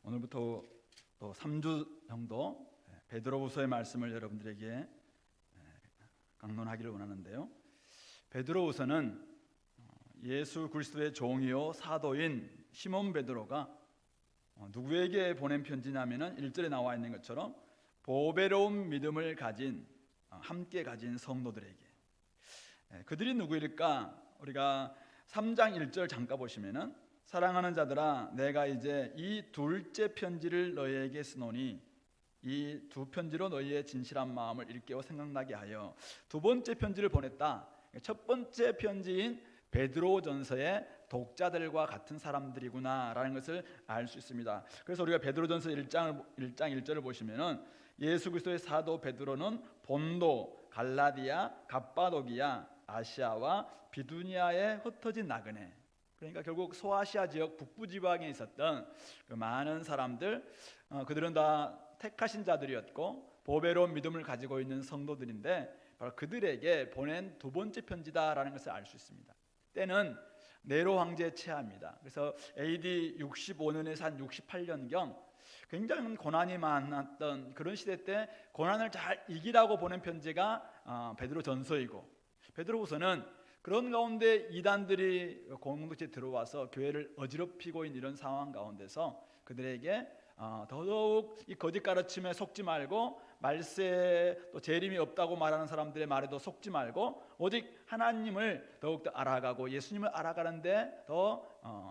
오늘부터 또 3주 정도 베드로후서의 말씀을 여러분들에게 강론하기를 원하는데요. 베드로후서는 예수 그리스도의 종이요 사도인 시몬 베드로가 누구에게 보낸 편지냐면은 1절에 나와 있는 것처럼 보배로운 믿음을 가진 함께 가진 성도들에게. 그들이 누구일까? 우리가 3장 1절 잠깐 보시면은 사랑하는 자들아 내가 이제 이 둘째 편지를 너희에게 쓰노니 이 두 편지로 너희의 진실한 마음을 일깨워 생각나게 하여. 두 번째 편지를 보냈다. 첫 번째 편지인 베드로전서의 독자들과 같은 사람들이구나라는 것을 알 수 있습니다. 그래서 우리가 베드로전서 1장 1절을 보시면은 예수 그리스도의 사도 베드로는 본도, 갈라디아, 갑바도기아, 아시아와 비두니아에 흩어진 나그네, 그러니까 결국 소아시아 지역 북부 지방에 있었던 그 많은 사람들, 그들은 다 택하신 자들이었고 보배로운 믿음을 가지고 있는 성도들인데 바로 그들에게 보낸 두 번째 편지다라는 것을 알 수 있습니다. 때는 네로 황제 체하입니다. 그래서 AD 65년에서 한 68년경 굉장히 고난이 많았던 그런 시대 때 고난을 잘 이기라고 보낸 편지가 베드로전서이고, 베드로후서는 그런 가운데 이단들이 공동체에 들어와서 교회를 어지럽히고 있는 이런 상황 가운데서 그들에게 더더욱 이 거짓 가르침에 속지 말고, 말세에 또 재림이 없다고 말하는 사람들의 말에도 속지 말고 오직 하나님을 더욱더 알아가고 예수님을 알아가는데 더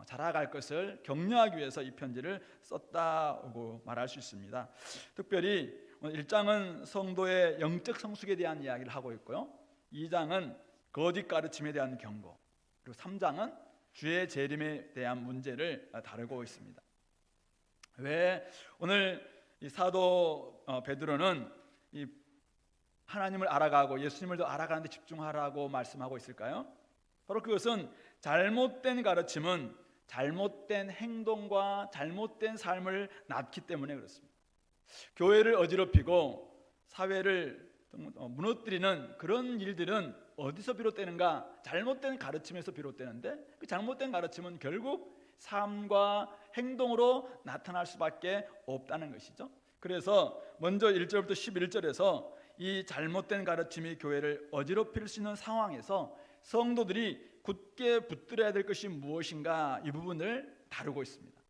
자라갈 것을 격려하기 위해서 이 편지를 썼다고 말할 수 있습니다. 특별히 1장은 성도의 영적 성숙에 대한 이야기를 하고 있고요, 2장은 거짓 가르침에 대한 경고, 그리고 3장은 주의 재림에 대한 문제를 다루고 있습니다. 왜 오늘 이 사도 베드로는 이 하나님을 알아가고 예수님을 더 알아가는 데 집중하라고 말씀하고 있을까요? 바로 그것은 잘못된 가르침은 잘못된 행동과 잘못된 삶을 낳기 때문에 그렇습니다. 교회를 어지럽히고 사회를 무너뜨리는 그런 일들은 어디서 비롯되는가? 잘못된 가르침에서 비롯되는데, 그 잘못된 가르침은 결국 삶과 행동으로 나타날 수밖에 없다는 것이죠. 그래서 먼저 1절부터 11절에서 이 잘못된 가르침이 교회를 어지럽힐 수 있는 상황에서 성도들이 굳게 붙들어야 될 것이 무엇인가, 이 부분을 다루고 있습니다.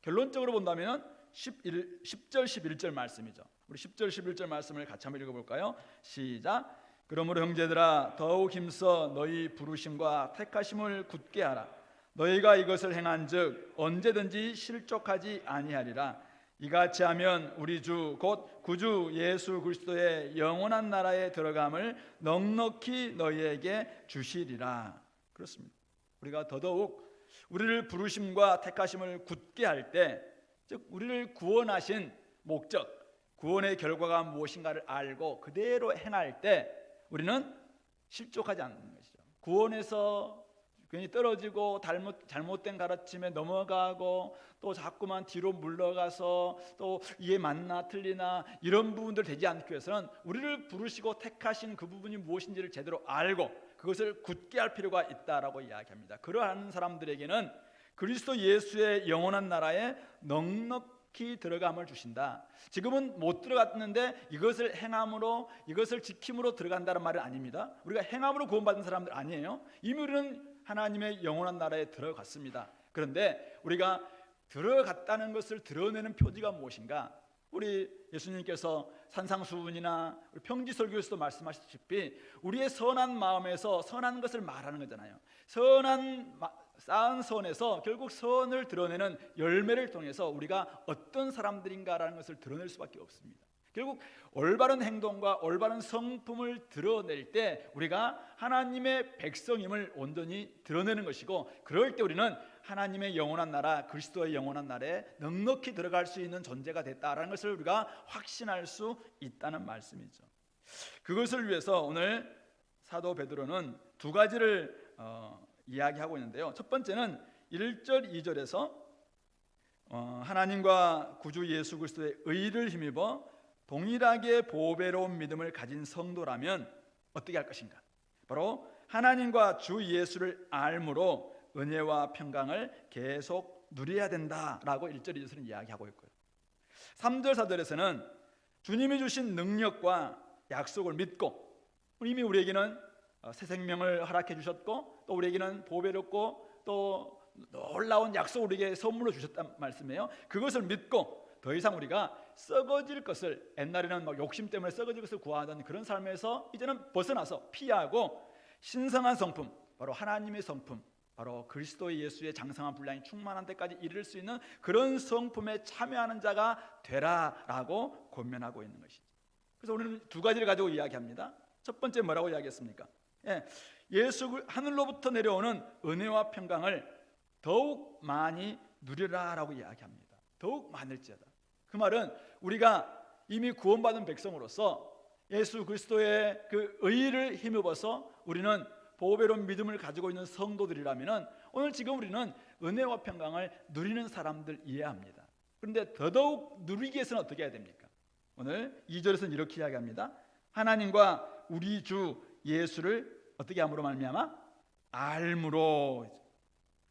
결론적으로 본다면 10절 11절 말씀이죠. 우리 10절 11절 말씀을 같이 한번 읽어볼까요? 시작. 그러므로 형제들아 더욱 힘써 너희 부르심과 택하심을 굳게 하라. 너희가 이것을 행한즉 언제든지 실족하지 아니하리라. 이같이 하면 우리 주 곧 구주 예수 그리스도의 영원한 나라에 들어감을 넉넉히 너희에게 주시리라. 그렇습니다. 우리가 더더욱 우리를 부르심과 택하심을 굳게 할 때, 즉 우리를 구원하신 목적, 구원의 결과가 무엇인가를 알고 그대로 행할 때 우리는 실족하지 않는 것이죠. 구원에서 괜히 떨어지고 잘못된 가르침에 넘어가고 또 자꾸만 뒤로 물러가서 또 이게 맞나 틀리나 이런 부분들 되지 않기 위해서는 우리를 부르시고 택하신 그 부분이 무엇인지를 제대로 알고 그것을 굳게 할 필요가 있다라고 이야기합니다. 그러한 사람들에게는 그리스도 예수의 영원한 나라에 넉넉히 들어감을 주신다. 지금은 못 들어갔는데 이것을 행함으로, 이것을 지킴으로 들어간다는 말은 아닙니다. 우리가 행함으로 구원받은 사람들 아니에요. 이미 우리는 하나님의 영원한 나라에 들어갔습니다. 그런데 우리가 들어갔다는 것을 드러내는 표지가 무엇인가? 우리 예수님께서 산상수훈이나 평지설교에서도 말씀하셨다시피 우리의 선한 마음에서 선한 것을 말하는 거잖아요. 쌓은 선에서 결국 선을 드러내는 열매를 통해서 우리가 어떤 사람들인가라는 것을 드러낼 수밖에 없습니다. 결국 올바른 행동과 올바른 성품을 드러낼 때 우리가 하나님의 백성임을 온전히 드러내는 것이고, 그럴 때 우리는 하나님의 영원한 나라, 그리스도의 영원한 나라에 넉넉히 들어갈 수 있는 존재가 됐다라는 것을 우리가 확신할 수 있다는 말씀이죠. 그것을 위해서 오늘 사도 베드로는 두 가지를 이야기하고 있는데요. 첫 번째는 1절 2절에서 하나님과 구주 예수 그리스도의 의를 힘입어 동일하게 보배로운 믿음을 가진 성도라면 어떻게 할 것인가? 바로 하나님과 주 예수를 알므로 은혜와 평강을 계속 누려야 된다라고 1절 2절에서는 이야기하고 있고요. 3절 4절에서는 주님이 주신 능력과 약속을 믿고 이미 우리에게는 새 생명을 허락해 주셨고 또 우리에게는 보배롭고 또 놀라운 약속을 우리에게 선물로 주셨단 말씀이에요. 그것을 믿고 더 이상 우리가 썩어질 것을, 옛날에는 막 욕심 때문에 썩어질 것을 구하던 그런 삶에서 이제는 벗어나서 피하고 신성한 성품, 바로 하나님의 성품, 바로 그리스도의 예수의 장성한 분량이 충만한 데까지 이를 수 있는 그런 성품에 참여하는 자가 되라라고 권면하고 있는 것이죠. 그래서 우리는 두 가지를 가지고 이야기합니다. 첫 번째 뭐라고 이야기했습니까? 예수 하늘로부터 내려오는 은혜와 평강을 더욱 많이 누리라라고 이야기합니다. 더욱 많을지어다. 그 말은 우리가 이미 구원받은 백성으로서 예수 그리스도의 그 의를 힘입어서 우리는 보배로운 믿음을 가지고 있는 성도들이라면 오늘 지금 우리는 은혜와 평강을 누리는 사람들 이해합니다. 그런데 더더욱 누리기 위해서는 어떻게 해야 됩니까? 오늘 2절에서는 이렇게 이야기합니다. 하나님과 우리 주 예수를 어떻게 함으로 말미암아? 알므로.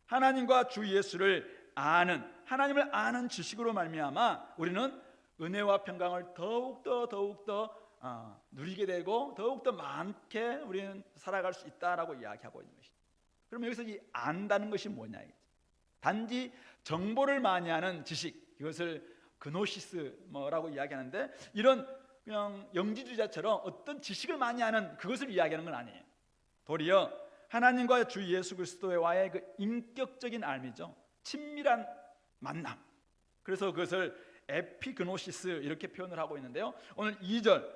하나님과 주 예수를 아는, 하나님을 아는 지식으로 말미암아 우리는 은혜와 평강을 더욱더 누리게 되고 더욱더 많게 우리는 살아갈 수 있다라고 이야기하고 있는 것이죠. 그러면 여기서 이 안다는 것이 뭐냐? 단지 정보를 많이 하는 지식, 이것을 그노시스라고 이야기하는데 이런 그냥 영지주의자처럼 어떤 지식을 많이 하는 그것을 이야기하는 건 아니에요. 도리어 하나님과 주 예수 그리스도와의 그 인격적인 알미죠. 친밀한 만남. 그래서 그것을 에피그노시스 이렇게 표현을 하고 있는데요. 오늘 2절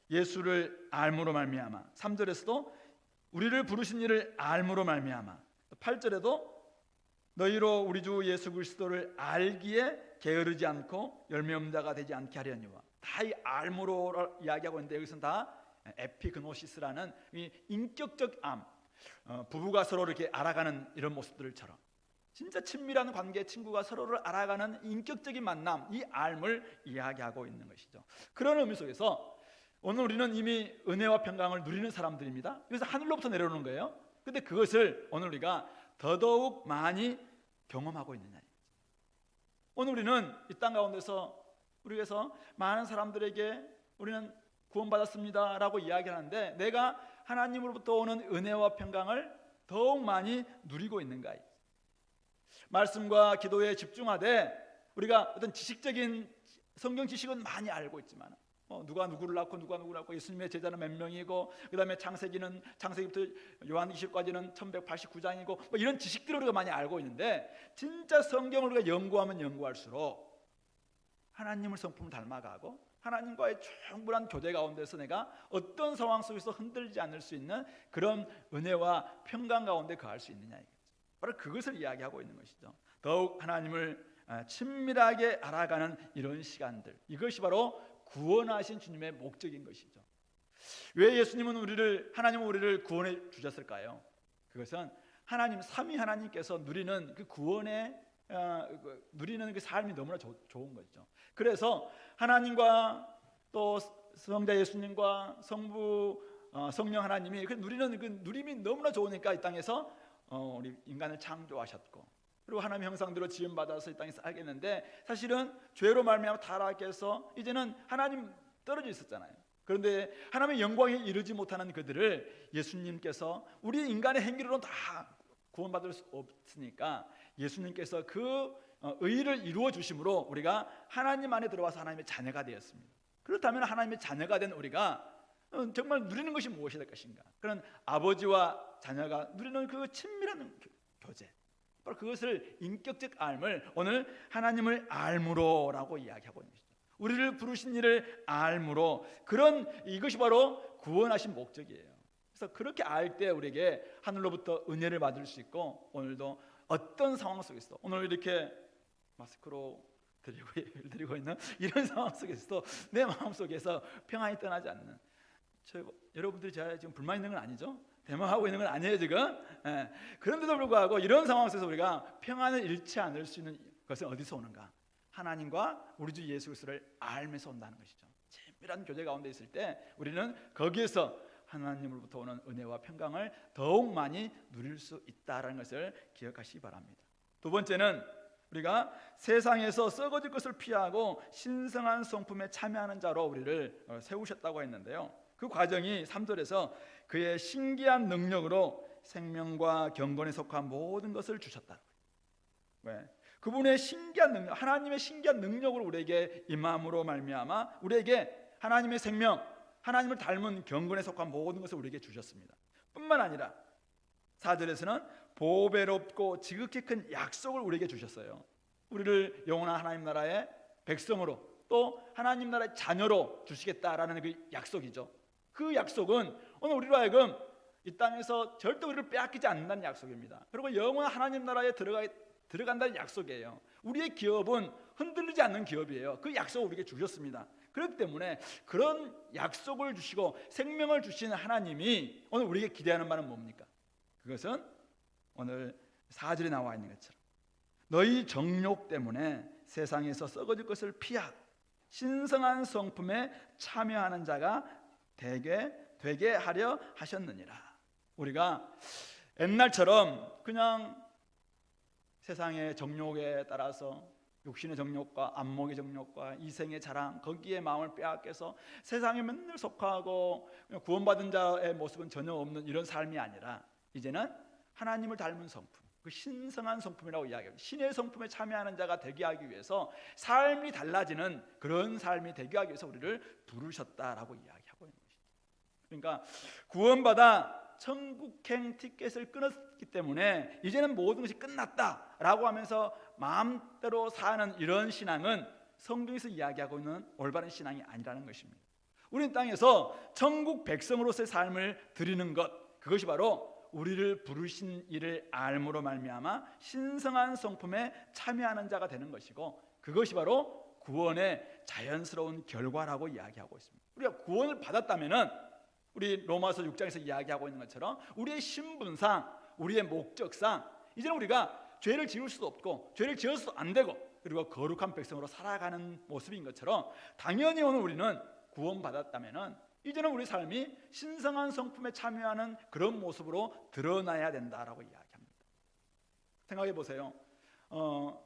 예수를 알므로 말미암아, 3절에서도 우리를 부르신 이를 알므로 말미암아, 8절에도 너희로 우리 주 예수 그리스도를 알기에 게으르지 않고 열매 없는 자가 되지 않게 하려니와. 다 이 알므로 이야기하고 있는데 여기서는 다 에피그노시스라는 이 인격적 암, 부부가 서로 이렇게 알아가는 이런 모습들처럼 진짜 친밀한 관계, 친구가 서로를 알아가는 인격적인 만남, 이 알을 이야기하고 있는 것이죠. 그런 의미 속에서 오늘 우리는 이미 은혜와 평강을 누리는 사람들입니다. 그래서 하늘로부터 내려오는 거예요. 근데 그것을 오늘 우리가 더더욱 많이 경험하고 있느냐. 오늘 우리는 이 땅 가운데서 우리에서 많은 사람들에게 우리는 구원받았습니다 라고 이야기하는데 내가 하나님으로부터 오는 은혜와 평강을 더욱 많이 누리고 있는가? 말씀과 기도에 집중하되 우리가 어떤 지식적인 성경 지식은 많이 알고 있지만 누가 누구를 낳고 누가 누구를 낳고 예수님의 제자는 몇 명이고 그 다음에 창세기부터 요한계시록까지는 1189장이고 뭐 이런 지식들을 우리가 많이 알고 있는데 진짜 성경을 우리가 연구하면 연구할수록 하나님을 성품을 닮아가고 하나님과의 충분한 교제 가운데서 내가 어떤 상황 속에서 흔들리지 않을 수 있는 그런 은혜와 평강 가운데 거할 수 있느냐 이거죠. 바로 그것을 이야기하고 있는 것이죠. 더욱 하나님을 친밀하게 알아가는 이런 시간들, 이것이 바로 구원하신 주님의 목적인 것이죠. 왜 예수님은 하나님은 우리를 구원해 주셨을까요? 그것은 하나님 삼위 하나님께서 누리는 그 구원의 누리는 그 삶이 너무나 좋은 거죠. 그래서 하나님과 또 성자 예수님과 성부 성령 하나님이 누리는 그 누림이 너무나 좋으니까 이 땅에서 우리 인간을 창조하셨고 그리고 하나님의 형상대로 지음받아서 이 땅에 살겠는데 사실은 죄로 말미암아 타락해서 이제는 하나님 떨어져 있었잖아요. 그런데 하나님의 영광에 이르지 못하는 그들을 예수님께서 우리 인간의 행위로는 다 구원받을 수 없으니까 예수님께서 그 의를 이루어 주심으로 우리가 하나님 안에 들어와서 하나님의 자녀가 되었습니다. 그렇다면 하나님의 자녀가 된 우리가 정말 누리는 것이 무엇이 될 것인가? 그런 아버지와 자녀가 누리는 그 친밀한 교제, 바로 그것을 인격적 알을 오늘 하나님을 알므로라고 이야기하고 있는 것이죠. 우리를 부르신 이를 알므로, 이것이 바로 구원하신 목적이에요. 그래서 그렇게 알 때 우리에게 하늘로부터 은혜를 받을 수 있고 오늘도 어떤 상황 속에서 오늘 이렇게 마스크로 드리고 있는 이런 상황 속에서도 내 마음속에서 평안이 떠나지 않는, 여러분들이 제가 지금 불만 있는 건 아니죠? 대망하고 있는 건 아니에요 지금. 그런데도 불구하고 이런 상황 속에서 우리가 평안을 잃지 않을 수 있는 것은 어디서 오는가? 하나님과 우리 주 예수 그리스도를 알면서 온다는 것이죠. 친밀한 교제 가운데 있을 때 우리는 거기에서 하나님으로부터 오는 은혜와 평강을 더욱 많이 누릴 수 있다는 것을 기억하시기 바랍니다. 두 번째는 우리가 세상에서 썩어질 것을 피하고 신성한 성품에 참여하는 자로 우리를 세우셨다고 했는데요. 그 과정이 3절에서 그의 신기한 능력으로 생명과 경건에 속한 모든 것을 주셨다. 왜? 그분의 신기한 능력, 하나님의 신기한 능력으로 우리에게 임함으로 말미암아 우리에게 하나님의 생명, 하나님을 닮은 경건에 속한 모든 것을 우리에게 주셨습니다. 뿐만 아니라 4절에서는 보배롭고 지극히 큰 약속을 우리에게 주셨어요. 우리를 영원한 하나님 나라의 백성으로 또 하나님 나라의 자녀로 주시겠다라는 그 약속이죠. 그 약속은 오늘 우리로 하여금 이 땅에서 절대 우리를 빼앗기지 않는다는 약속입니다. 그리고 영원한 하나님 나라에 들어간다는 약속이에요. 우리의 기업은 흔들리지 않는 기업이에요. 그 약속을 우리에게 주셨습니다. 그렇기 때문에 그런 약속을 주시고 생명을 주시는 하나님이 오늘 우리에게 기대하는 바는 뭡니까? 그것은 오늘 4절에 나와 있는 것처럼 너희 정욕 때문에 세상에서 썩어질 것을 피하고 신성한 성품에 참여하는 자가 되게 하려 하셨느니라. 우리가 옛날처럼 그냥 세상의 정욕에 따라서 육신의 정욕과 안목의 정욕과 이생의 자랑 거기에 마음을 빼앗겨서 세상에 맨날 속하고 구원받은 자의 모습은 전혀 없는 이런 삶이 아니라 이제는 하나님을 닮은 성품, 그 신성한 성품이라고 이야기합니다. 신의 성품에 참여하는 자가 되게 하기 위해서 삶이 달라지는 그런 삶이 되게 하기 위해서 우리를 부르셨다라고 이야기하고 있는 것이죠. 그러니까 구원받아 천국행 티켓을 끊었기 때문에 이제는 모든 것이 끝났다라고 하면서 마음대로 사는 이런 신앙은 성경에서 이야기하고 있는 올바른 신앙이 아니라는 것입니다. 우리는 땅에서 천국 백성으로서의 삶을 드리는 것, 그것이 바로 우리를 부르신 이를 알므로 말미암아 신성한 성품에 참여하는 자가 되는 것이고, 그것이 바로 구원의 자연스러운 결과라고 이야기하고 있습니다. 우리가 구원을 받았다면은 우리 로마서 6장에서 이야기하고 있는 것처럼 우리의 신분상, 우리의 목적상 이제는 우리가 죄를 지을 수도 없고 죄를 지어서도 안 되고 그리고 거룩한 백성으로 살아가는 모습인 것처럼 당연히 오늘 우리는 구원받았다면은 이제는 우리 삶이 신성한 성품에 참여하는 그런 모습으로 드러나야 된다라고 이야기합니다. 생각해 보세요.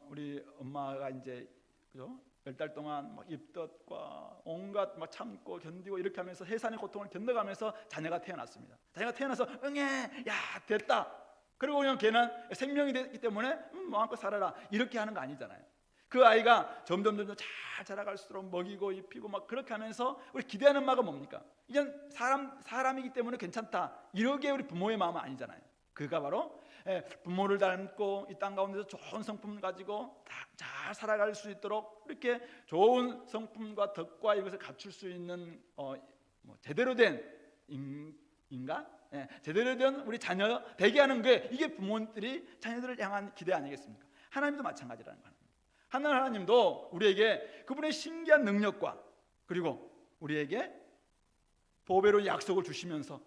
우리 엄마가 이제 그죠? 10달 동안 막 입덧과 온갖 막 참고 견디고 이렇게 하면서 해산의 고통을 견뎌가면서 자녀가 태어났습니다. 자녀가 태어나서 응애, 야 됐다. 그리고 그냥 걔는 생명이 됐기 때문에 마음껏 살아라 이렇게 하는 거 아니잖아요. 그 아이가 점점 잘 자라갈수록 먹이고 입히고 막 그렇게 하면서 우리 기대하는 바가 뭡니까? 이젠 사람이기 때문에 괜찮다 이러게 우리 부모의 마음은 아니잖아요. 그가 바로 부모를 닮고 이 땅 가운데서 좋은 성품 가지고 잘 살아갈 수 있도록 이렇게 좋은 성품과 덕과 이것을 갖출 수 있는 제대로 된 인간, 제대로 된 우리 자녀 되게 하는 게 이게 부모들이 자녀들을 향한 기대 아니겠습니까? 하나님도 마찬가지라는 거예요. 하나님도 우리에게 그분의 신기한 능력과 그리고 우리에게 보배로 약속을 주시면서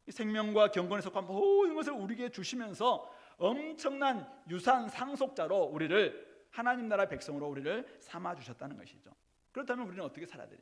생명과 경건에 속한 모든 것을 우리에게 주시면서 엄청난 유산 상속자로 우리를 하나님 나라 백성으로 우리를 삼아 주셨다는 것이죠. 그렇다면 우리는 어떻게 살아야 되냐?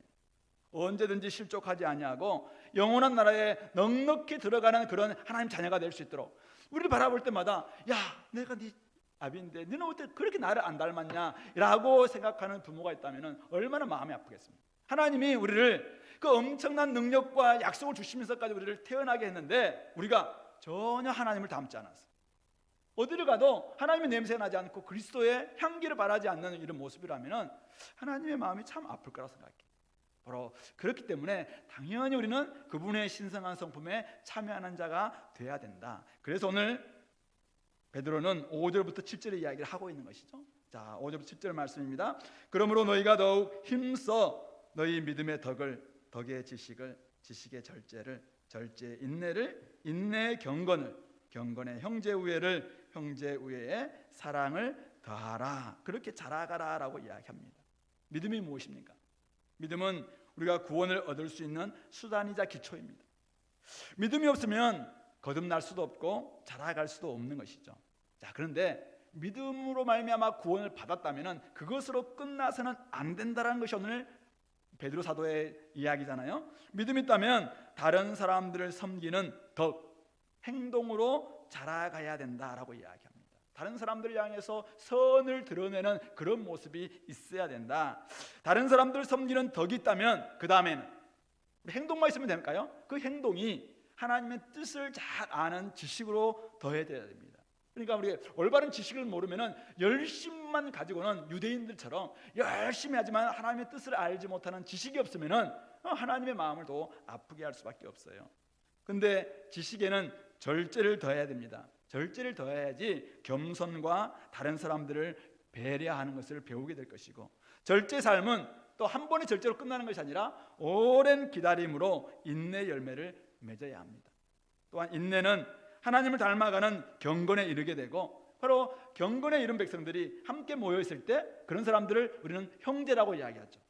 언제든지 실족하지 아니하고 영원한 나라에 넉넉히 들어가는 그런 하나님 자녀가 될 수 있도록 우리를 바라볼 때마다 야 내가 네 아비인데 너는 어떻게 그렇게 나를 안 닮았냐 라고 생각하는 부모가 있다면 얼마나 마음이 아프겠습니까? 하나님이 우리를 그 엄청난 능력과 약속을 주시면서까지 우리를 태어나게 했는데 우리가 전혀 하나님을 닮지 않았어요. 어디를 가도 하나님의 냄새가 나지 않고 그리스도의 향기를 바라지 않는 이런 모습이라면 하나님의 마음이 참 아플 거라고 생각해요. 바로 그렇기 때문에 당연히 우리는 그분의 신성한 성품에 참여하는 자가 돼야 된다. 그래서 오늘 베드로는 5절부터 7절의 이야기를 하고 있는 것이죠. 자, 5절부터 7절 말씀입니다. 그러므로 너희가 더욱 힘써 너희 믿음의 덕의 지식을, 지식의 절제를, 절제의 인내를, 인내의 경건을, 경건의 형제 우애를, 형제 우애의 사랑을 더하라. 그렇게 자라가라라고 이야기합니다. 믿음이 무엇입니까? 믿음은 우리가 구원을 얻을 수 있는 수단이자 기초입니다. 믿음이 없으면 거듭날 수도 없고 자라갈 수도 없는 것이죠. 자, 그런데 믿음으로 말미암아 구원을 받았다면 그것으로 끝나서는 안 된다는 것이 오늘 베드로 사도의 이야기잖아요. 믿음이 있다면 다른 사람들을 섬기는 덕, 행동으로 자라가야 된다라고 이야기합니다. 다른 사람들을 향해서 선을 드러내는 그런 모습이 있어야 된다. 다른 사람들을 섬기는 덕이 있다면 그 다음에는 행동만 있으면 될까요? 그 행동이 하나님의 뜻을 잘 아는 지식으로 더해져야 됩니다. 그러니까 우리 올바른 지식을 모르면은 열심만 가지고는 유대인들처럼 열심히 하지만 하나님의 뜻을 알지 못하는 지식이 없으면은 하나님의 마음을 더 아프게 할 수밖에 없어요. 근데 지식에는 절제를 더해야 됩니다. 절제를 더해야지 겸손과 다른 사람들을 배려하는 것을 배우게 될 것이고, 절제 삶은 또 한 번의 절제로 끝나는 것이 아니라 오랜 기다림으로 인내 열매를 맺어야 합니다. 또한 인내는 하나님을 닮아가는 경건에 이르게 되고, 바로 경건에 이른 백성들이 함께 모여 있을 때 그런 사람들을 우리는 형제라고 이야기하죠.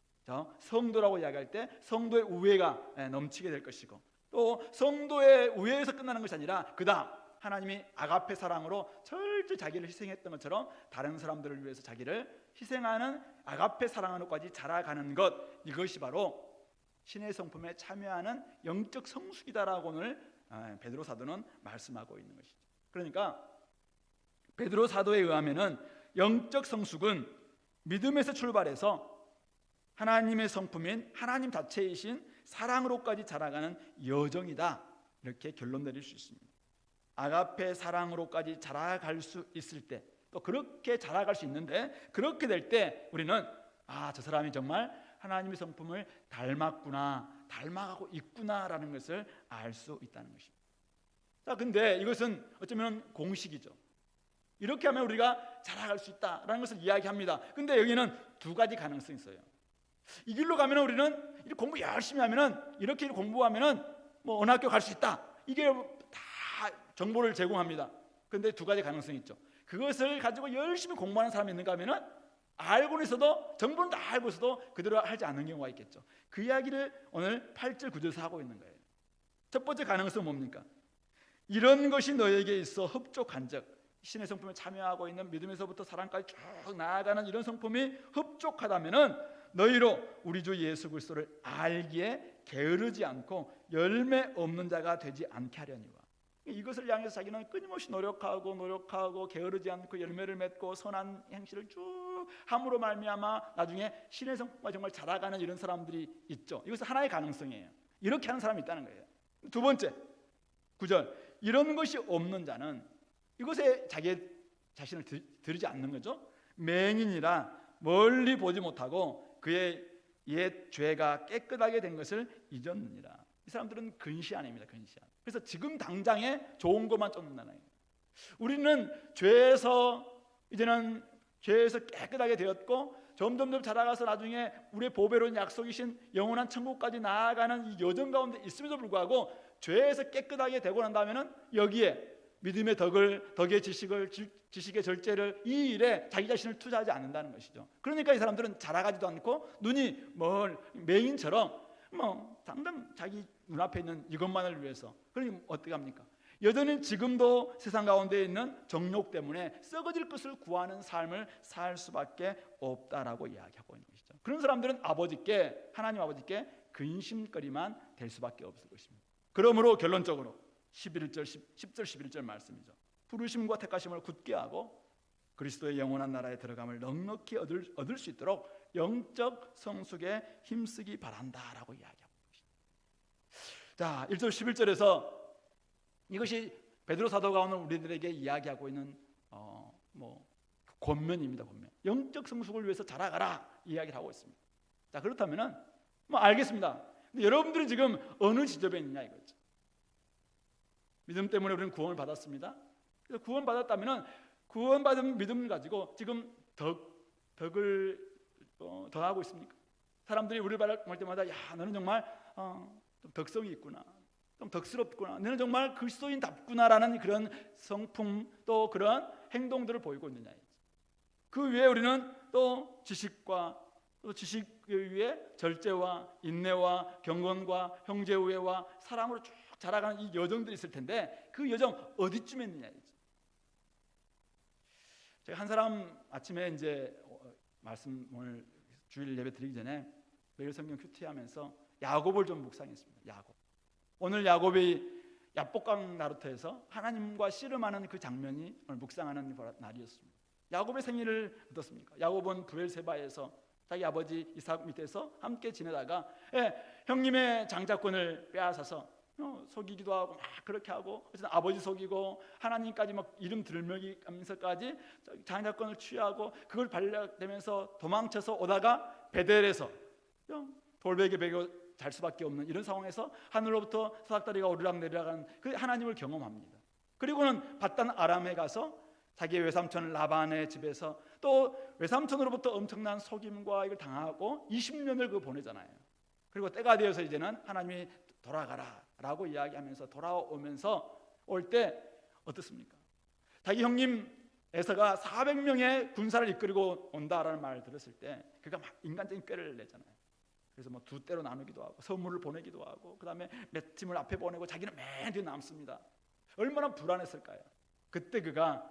성도라고 이야기할 때 성도의 우애가 넘치게 될 것이고, 또 성도의 우애에서 끝나는 것이 아니라 그 다음 하나님이 아가페 사랑으로 철저히 자기를 희생했던 것처럼 다른 사람들을 위해서 자기를 희생하는 아가페 사랑으로까지 자라가는 것, 이것이 바로 신의 성품에 참여하는 영적 성숙이다라고 오늘 베드로 사도는 말씀하고 있는 것이죠. 그러니까 베드로 사도에 의하면은 영적 성숙은 믿음에서 출발해서 하나님의 성품인 하나님 자체이신 사랑으로까지 자라가는 여정이다, 이렇게 결론 내릴 수 있습니다. 아가페 사랑으로까지 자라갈 수 있을 때, 또 그렇게 자라갈 수 있는데, 그렇게 될 때 우리는 저 사람이 정말 하나님의 성품을 닮았구나, 닮아가고 있구나라는 것을 알 수 있다는 것입니다. 자, 근데 이것은 어쩌면 공식이죠. 이렇게 하면 우리가 자라갈 수 있다라는 것을 이야기합니다. 근데 여기는 두 가지 가능성이 있어요. 이 길로 가면 우리는 이렇게 공부 열심히 하면은, 이렇게 공부하면은 어느 학교 갈 수 있다, 이게 다 정보를 제공합니다. 그런데 두 가지 가능성이 있죠. 그것을 가지고 열심히 공부하는 사람이 있는가 하면은 알고는 있어도, 정보는 다 알고 있어도 그대로 하지 않는 경우가 있겠죠. 그 이야기를 오늘 8절 9절에서 하고 있는 거예요. 첫 번째 가능성은 뭡니까? 이런 것이 너에게 있어 흡족한즉, 신의 성품에 참여하고 있는 믿음에서부터 사랑까지 쭉 나아가는 이런 성품이 흡족하다면은 너희로 우리 주 예수 그리스도를 알기에 게으르지 않고 열매 없는 자가 되지 않게 하려니와. 이것을 향해서 자기는 끊임없이 노력하고 게으르지 않고 열매를 맺고 선한 행실을 쭉 함으로 말미암아 나중에 신의 성품과 정말 자라가는 이런 사람들이 있죠. 이것은 하나의 가능성이에요. 이렇게 하는 사람이 있다는 거예요. 두 번째 9절, 이런 것이 없는 자는 이것에 자기 자신을 들이지 않는 거죠. 맹인이라 멀리 보지 못하고 그의 옛 죄가 깨끗하게 된 것을 잊었느니라. 이 사람들은 근시안입니다. 근시안. 그래서 지금 당장에 좋은 것만 쫓는다는 거예요. 우리는 이제는 죄에서 깨끗하게 되었고 점점 자라가서 나중에 우리의 보배로운 약속이신 영원한 천국까지 나아가는 이 여정 가운데 있음에도 불구하고 죄에서 깨끗하게 되고 난 다음에는 여기에 믿음의 덕의 지식의 절제를, 이 일에 자기 자신을 투자하지 않는다는 것이죠. 그러니까 이 사람들은 자라가지도 않고 눈이 맹인처럼 당장 자기 눈앞에 있는 이것만을 위해서, 그러니 어떻게 합니까? 여전히 지금도 세상 가운데 있는 정욕 때문에 썩어질 것을 구하는 삶을 살 수밖에 없다라고 이야기하고 있는 것이죠. 그런 사람들은 하나님 아버지께 근심거리만 될 수밖에 없을 것입니다. 그러므로 결론적으로 10절 11절 말씀이죠. 부르심과 택하심을 굳게 하고 그리스도의 영원한 나라에 들어감을 넉넉히 얻을 수 있도록 영적 성숙에 힘쓰기 바란다라고 이야기하고 있습니다. 자, 1절 11절에서 이것이 베드로 사도가 오늘 우리들에게 이야기하고 있는 권면입니다. 권면. 영적 성숙을 위해서 자라가라 이야기를 하고 있습니다. 자, 그렇다면은 알겠습니다. 근데 여러분들은 지금 어느 지점에 있느냐 이거죠. 믿음 때문에 우리는 구원을 받았습니다. 그래서 구원 받았다면은 구원받은 믿음을 가지고 지금 덕을 더하고 있습니까? 사람들이 우리를 볼 때마다 야, 너는 정말 좀 덕성이 있구나, 좀 덕스럽구나, 너는 정말 그리스도인답구나라는 그런 성품, 또 그런 행동들을 보이고 있느냐. 그 외에 우리는 또 지식과 또 지식 위에 절제와 인내와 경건과 형제 우애와 사랑으로 쭉 자라가는 이 여정들이 있을 텐데 그 여정 어디쯤에 있느냐. 제가 한 사람 아침에 이제 말씀 오늘 주일 예배 드리기 전에 매일 성경 큐티하면서 야곱을 좀 묵상했습니다. 야곱. 오늘 야곱이 야복강 나루터에서 하나님과 씨름하는 그 장면이 오늘 묵상하는 날이었습니다. 야곱의 생일을 어떻습니까? 야곱은 브엘세바에서 자기 아버지 이삭 밑에서 함께 지내다가 형님의 장자권을 빼앗아서 속이기도 하고 막 그렇게 하고, 그래서 아버지 속이고 하나님까지 막 이름 들먹이면서까지 장자권을 취하고 그걸 발려되면서 도망쳐서 오다가 베델에서 돌베개 베고 잘 수밖에 없는 이런 상황에서 하늘로부터 사닥다리가 오르락내리락하는 그 하나님을 경험합니다. 그리고는 바단 아람에 가서 자기의 외삼촌 라반의 집에서 또 외삼촌으로부터 엄청난 속임과 이걸 당하고 20년을 그 보내잖아요. 그리고 때가 되어서 이제는 하나님이 돌아가라 라고 이야기하면서 돌아오면서 올 때 어떻습니까? 자기 형님 에서가 400명의 군사를 이끌고 온다라는 말을 들었을 때 그가 막 인간적인 꾀를 내잖아요. 그래서 뭐 두 때로 나누기도 하고 선물을 보내기도 하고 그 다음에 몇 팀을 앞에 보내고 자기는 맨 뒤에 남습니다. 얼마나 불안했을까요? 그때 그가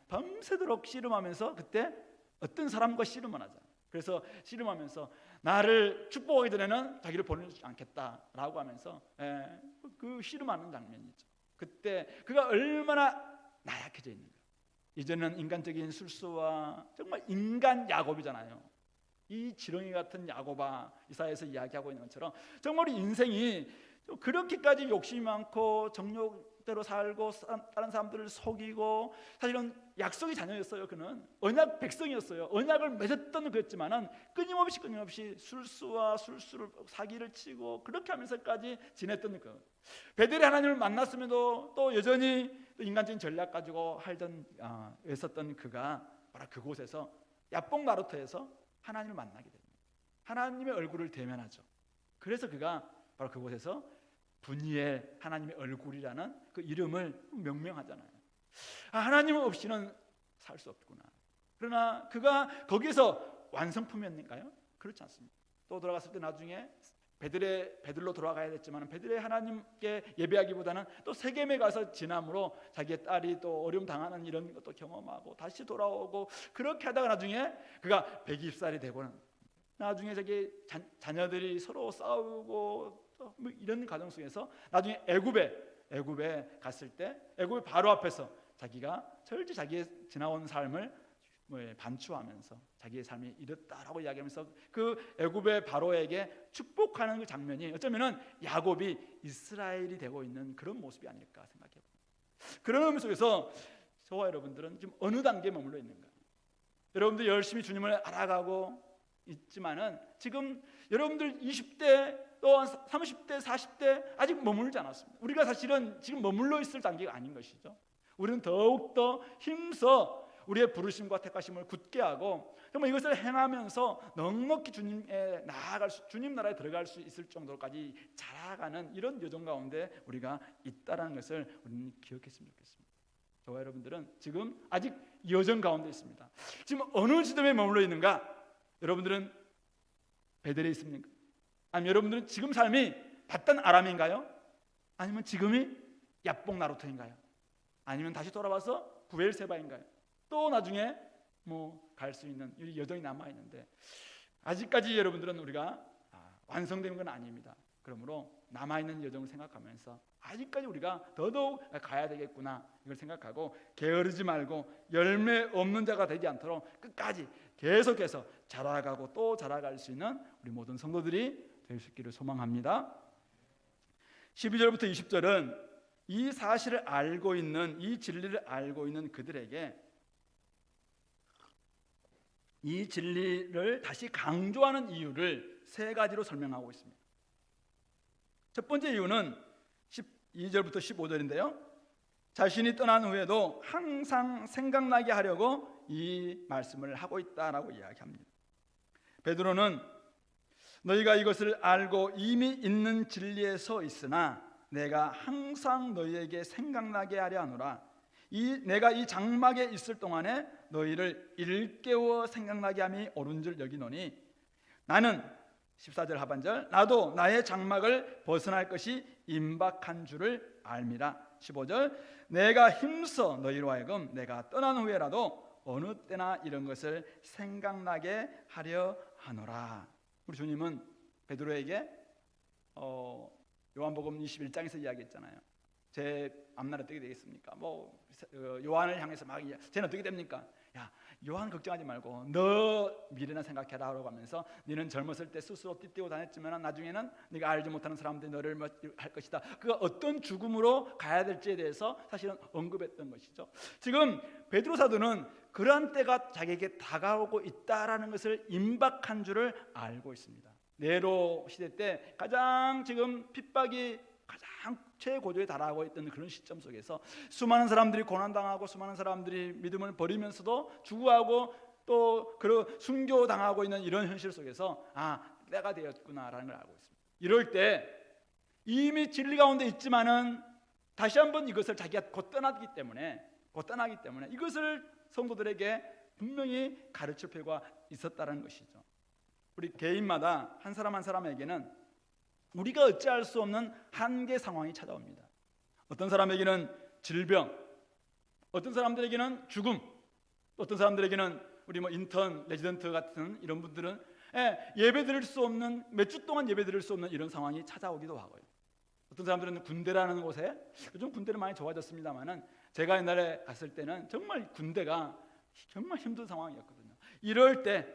밤새도록 씨름하면서, 그때 어떤 사람과 씨름을 하자. 그래서 씨름하면서 나를 축복하기 전에는 자기를 보내지 않겠다라고 하면서 그 씨름하는 장면이죠. 그때 그가 얼마나 나약해져 있는가. 이제는 인간적인 술수와 정말 인간 야곱이잖아요. 이 지렁이 같은 야곱아, 이사야에서 이야기하고 있는 것처럼 정말 우리 인생이 그렇게까지 욕심이 많고 정욕대로 살고 다른 사람들을 속이고, 사실은 약속의 자녀였어요. 그는 언약 백성이었어요. 언약을 맺었던 그였지만은 끊임없이 술수와 술수를 사기를 치고 그렇게 하면서까지 지냈던 그 베델의 하나님을 만났음에도 또 여전히 또 인간적인 전략 가지고 애썼던 그가 바로 그곳에서 야복 나루터에서 하나님을 만나게 됩니다. 하나님의 얼굴을 대면하죠. 그래서 그가 바로 그곳에서 분이엘, 하나님의 얼굴이라는 그 이름을 명명하잖아요. 하나님 없이는 살 수 없구나. 그러나 그가 거기서 완성품이었는가요? 그렇지 않습니다. 또 돌아갔을 때 나중에 베들로 돌아가야 됐지만 베들의 하나님께 예배하기보다는 또 세겜에 가서 지남으로 자기의 딸이 또 어려움 당하는 이런 것도 경험하고 다시 돌아오고, 그렇게 하다가 나중에 그가 120살이 되고는 나중에 자기 자녀들이 서로 싸우고 뭐 이런 과정 속에서 나중에 애굽에 갔을 때 애굽의 바로 앞에서 자기가 철저히 자기의 지나온 삶을 반추하면서 자기의 삶이 이렇다라고 이야기하면서 그 애굽의 바로에게 축복하는 그 장면이 어쩌면은 야곱이 이스라엘이 되고 있는 그런 모습이 아닐까 생각해봅니다. 그런 의미 속에서 저와 여러분들은 지금 어느 단계에 머물러 있는가? 여러분들 열심히 주님을 알아가고 있지만은 지금 여러분들 20대 또 30대 40대 아직 머물지 않았습니다. 우리가 사실은 지금 머물러 있을 단계가 아닌 것이죠. 우리는 더욱더 힘써 우리의 부르심과 택하심을 굳게 하고 정말 이것을 행하면서 넉넉히 주님에 나아갈 주님 나라에 들어갈 수 있을 정도까지 자라가는 이런 여정 가운데 우리가 있다라는 것을 우리는 기억했으면 좋겠습니다. 저와 여러분들은 지금 아직 여정 가운데 있습니다. 지금 어느 지점에 머물러 있는가? 여러분들은 베델에 있습니까? 아니면 여러분들은 지금 삶이 바단 아람인가요? 아니면 지금이 야복 나루터인가요? 아니면 다시 돌아와서 브엘세바인가요? 또 나중에 갈 수 있는 여정이 남아 있는데 아직까지 여러분들은 우리가 완성된 건 아닙니다. 그러므로 남아 있는 여정을 생각하면서 아직까지 우리가 더더욱 가야 되겠구나 이걸 생각하고 게으르지 말고 열매 없는 자가 되지 않도록 끝까지 계속해서 자라가고 또 자라갈 수 있는 우리 모든 성도들이 될 수 있기를 소망합니다. 12절부터 20절은 이 사실을 알고 있는, 이 진리를 알고 있는 그들에게 이 진리를 다시 강조하는 이유를 세 가지로 설명하고 있습니다. 첫 번째 이유는 12절부터 15절인데요. 자신이 떠난 후에도 항상 생각나게 하려고 이 말씀을 하고 있다라고 이야기합니다. 베드로는 너희가 이것을 알고 이미 있는 진리에 서 있으나 내가 항상 너희에게 생각나게 하려 하노라. 내가 이 장막에 있을 동안에 너희를 일깨워 생각나게 함이 옳은 줄 여기노니 나는 14절 하반절 나도 나의 장막을 벗어날 것이 임박한 줄을 알미라. 15절 내가 힘써 너희로 하여금 내가 떠난 후에라도 어느 때나 이런 것을 생각나게 하려 하노라. 우리 주님은 베드로에게 요한복음 21장에서 이야기했잖아요. 제 앞날이 어떻게 되겠습니까? 뭐 요한을 향해서 막 쟤는 어떻게 됩니까? 야, 요한 걱정하지 말고 너 미래나 생각해라 라고 하면서 너는 젊었을 때 스스로 띠띠고 다녔지만 나중에는 네가 알지 못하는 사람들이 너를 할 것이다. 그가 어떤 죽음으로 가야 될지에 대해서 사실은 언급했던 것이죠. 지금 베드로 사도는 그러한 때가 자기에게 다가오고 있다라는 것을 임박한 줄을 알고 있습니다. 네로 시대 때 가장 지금 핍박이 가장 최고조에 달하고 있던 그런 시점 속에서 수많은 사람들이 고난당하고 수많은 사람들이 믿음을 버리면서도 죽어가고 또 순교당하고 있는 이런 현실 속에서 때가 되었구나라는 걸 알고 있습니다. 이럴 때 이미 진리 가운데 있지만은 다시 한번 이것을 자기가 곧 떠나기 때문에 이것을 성도들에게 분명히 가르칠 필요가 있었다는 것이죠. 우리 개인마다 한 사람 한 사람에게는 우리가 어찌할 수 없는 한계 상황이 찾아옵니다. 어떤 사람에게는 질병, 어떤 사람들에게는 죽음, 어떤 사람들에게는 우리 인턴, 레지던트 같은 이런 분들은 예배드릴 수 없는, 몇 주 동안 예배드릴 수 없는 이런 상황이 찾아오기도 하고요. 어떤 사람들은 군대라는 곳에, 요즘 군대는 많이 좋아졌습니다만은 제가 옛날에 갔을 때는 정말 군대가 정말 힘든 상황이었거든요. 이럴 때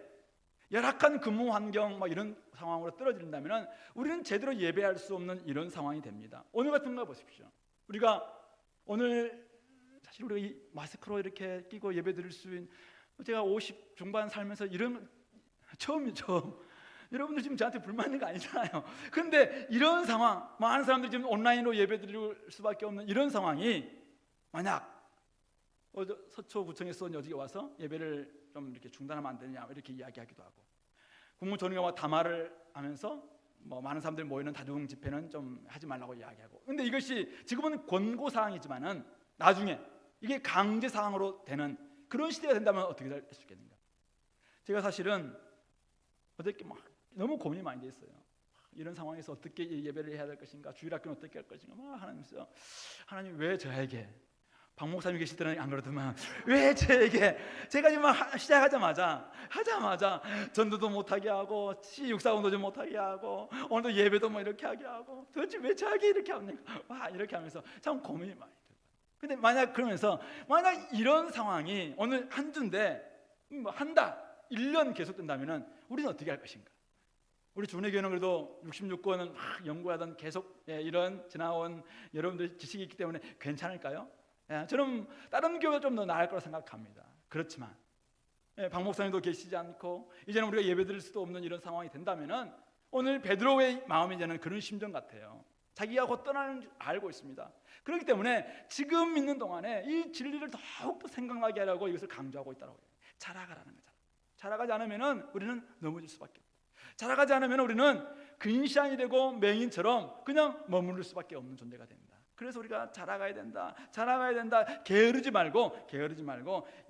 열악한 근무 환경 이런 상황으로 떨어진다면 우리는 제대로 예배할 수 없는 이런 상황이 됩니다. 오늘 같은 거 보십시오. 우리가 오늘 사실 우리가 이 마스크로 이렇게 끼고 예배드릴 수 있는, 제가 50 중반 살면서 이런 처음. 여러분들 지금 저한테 불만 있는 거 아니잖아요. 근데 이런 상황, 많은 사람들이 지금 온라인으로 예배드릴 수밖에 없는 이런 상황이 만약 서초구청에서 여기 와서 예배를 좀 이렇게 중단하면 안 되느냐 이렇게 이야기하기도 하고, 국무총리가 담화를 하면서 많은 사람들이 모이는 다중 집회는 좀 하지 말라고 이야기하고, 근데 이것이 지금은 권고 사항이지만은 나중에 이게 강제 사항으로 되는 그런 시대가 된다면 어떻게 될 수 있겠는가? 제가 사실은 어저께 너무 고민이 많이 됐어요. 이런 상황에서 어떻게 예배를 해야 될 것인가, 주일학교는 어떻게 할 것인가 하나님 왜 저에게, 박 목사님이 계실 때는 안 그러더만 왜 저에게, 제가 지금 시작하자마자 전도도 못하게 하고 C640도 좀 못하게 하고 오늘도 예배도 이렇게 하게 하고 도대체 왜 저에게 이렇게 합니까? 이렇게 하면서 참 고민이 많이 들어요. 근데 만약 이런 상황이 오늘 한 주인데 한 달, 1년 계속된다면 우리는 어떻게 할 것인가? 우리 주내교회는 그래도 66권은 연구하던 계속 이런 지나온 여러분들의 지식이 있기 때문에 괜찮을까요? 저는 다른 교회가 좀 더 나을 거라 생각합니다. 그렇지만 박 목사님도 계시지 않고 이제는 우리가 예배드릴 수도 없는 이런 상황이 된다면 오늘 베드로의 마음이 이제는 그런 심정 같아요. 자기가 곧 떠나는 줄 알고 있습니다. 그렇기 때문에 지금 있는 동안에 이 진리를 더욱더 생각나게 하려고 이것을 강조하고 있다고 해요. 자라가라는 거잖아요. 자라가지 않으면 우리는 넘어질 수밖에 없어요. 자라가지 않으면 우리는 근시안이 되고 맹인처럼 그냥 머무를 수밖에 없는 존재가 됩니다. 그래서 우리가 자라가야 된다. 게으르지 말고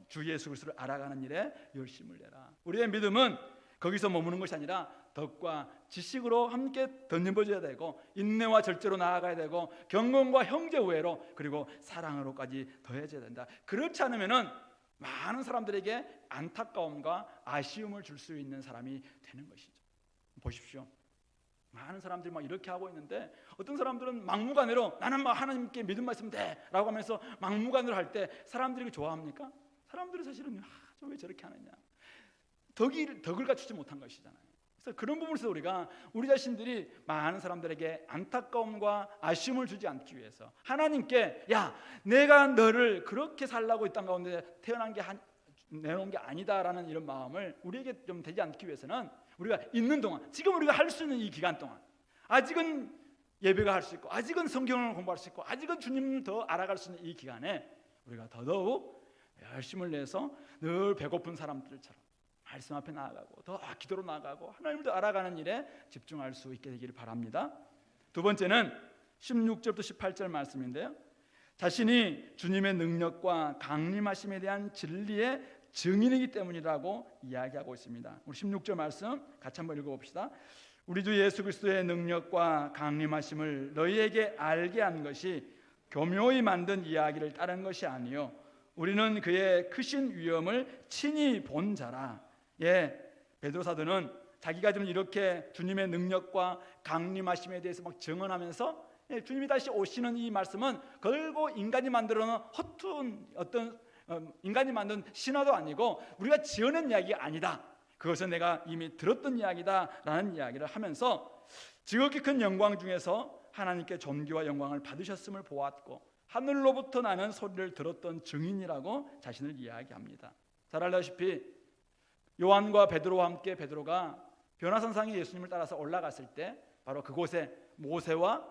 주 예수 그리스도를 알아가는 일에 열심을 내라. 우리의 믿음은 거기서 머무는 것이 아니라 덕과 지식으로 함께 덧입어져야 되고, 인내와 절제로 나아가야 되고, 경건과 형제 우애로, 그리고 사랑으로까지 더해져야 된다. 그렇지 않으면은 많은 사람들에게 안타까움과 아쉬움을 줄 수 있는 사람이 되는 것이죠. 보십시오. 많은 사람들이 이렇게 하고 있는데 어떤 사람들은 막무가내로 나는 하나님께 믿음 말씀 돼 라고 하면서 막무가내로 할 때 사람들이 좋아합니까? 사람들은 사실은 저 왜 저렇게 하느냐, 덕을 갖추지 못한 것이잖아요. 그래서 그런 부분에서 우리가 우리 자신들이 많은 사람들에게 안타까움과 아쉬움을 주지 않기 위해서 하나님께 내가 너를 그렇게 살라고 이 땅 가운데 내놓은 게 아니다라는 이런 마음을 우리에게 좀 되지 않기 위해서는 우리가 있는 동안, 지금 우리가 할 수 있는 이 기간 동안, 아직은 예배가 할 수 있고, 아직은 성경을 공부할 수 있고, 아직은 주님을 더 알아갈 수 있는 이 기간에 우리가 더더욱 열심을 내서 늘 배고픈 사람들처럼 말씀 앞에 나아가고 더 기도로 나아가고 하나님을 더 알아가는 일에 집중할 수 있게 되기를 바랍니다. 두 번째는 16절부터 18절 말씀인데요, 자신이 주님의 능력과 강림하심에 대한 진리의 증인이기 때문이라고 이야기하고 있습니다. 우리 16절 말씀 같이 한번 읽어봅시다. 우리 주 예수 그리스도의 능력과 강림하심을 너희에게 알게 한 것이 교묘히 만든 이야기를 따른 것이 아니요 우리는 그의 크신 위엄을 친히 본 자라. 베드로 사도는 자기가 좀 이렇게 주님의 능력과 강림하심에 대해서 증언하면서 주님이 다시 오시는 이 말씀은 결국 인간이 만들어 놓은 허투한 어떤 인간이 만든 신화도 아니고 우리가 지어낸 이야기가 아니다. 그것은 내가 이미 들었던 이야기다라는 이야기를 하면서 지극히 큰 영광 중에서 하나님께 존귀와 영광을 받으셨음을 보았고 하늘로부터 나는 소리를 들었던 증인이라고 자신을 이야기합니다. 잘 알다시피 요한과 베드로와 함께 베드로가 변화산상에 예수님을 따라서 올라갔을 때 바로 그곳에 모세와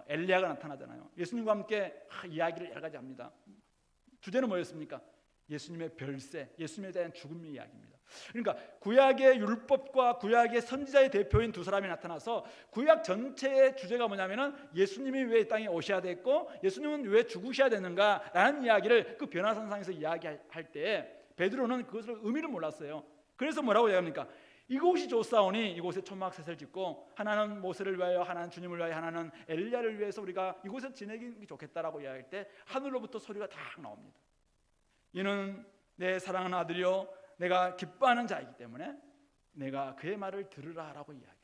엘리야가 나타나잖아요. 예수님과 함께 이야기를 여러 가지 합니다. 주제는 뭐였습니까? 예수님의 별세, 예수님에 대한 죽음의 이야기입니다. 그러니까 구약의 율법과 구약의 선지자의 대표인 두 사람이 나타나서 구약 전체의 주제가 뭐냐면은 예수님이 왜 이 땅에 오셔야 됐고 예수님은 왜 죽으셔야 되는가라는 이야기를 그 변화산상에서 이야기할 때 베드로는 그것을 의미를 몰랐어요. 그래서 뭐라고 이야기합니까? 이곳이 좋사오니 이곳에 초막셋을 짓고 하나는 모세를 위하여 하나는 주님을 위하여 하나는 엘리야를 위해서 우리가 이곳에 지내기 좋겠다라고 이야기할 때 하늘로부터 소리가 딱 나옵니다. 이는 내 사랑하는 아들이요 내가 기뻐하는 자이기 때문에 내가 그의 말을 들으라라고 이야기합니다.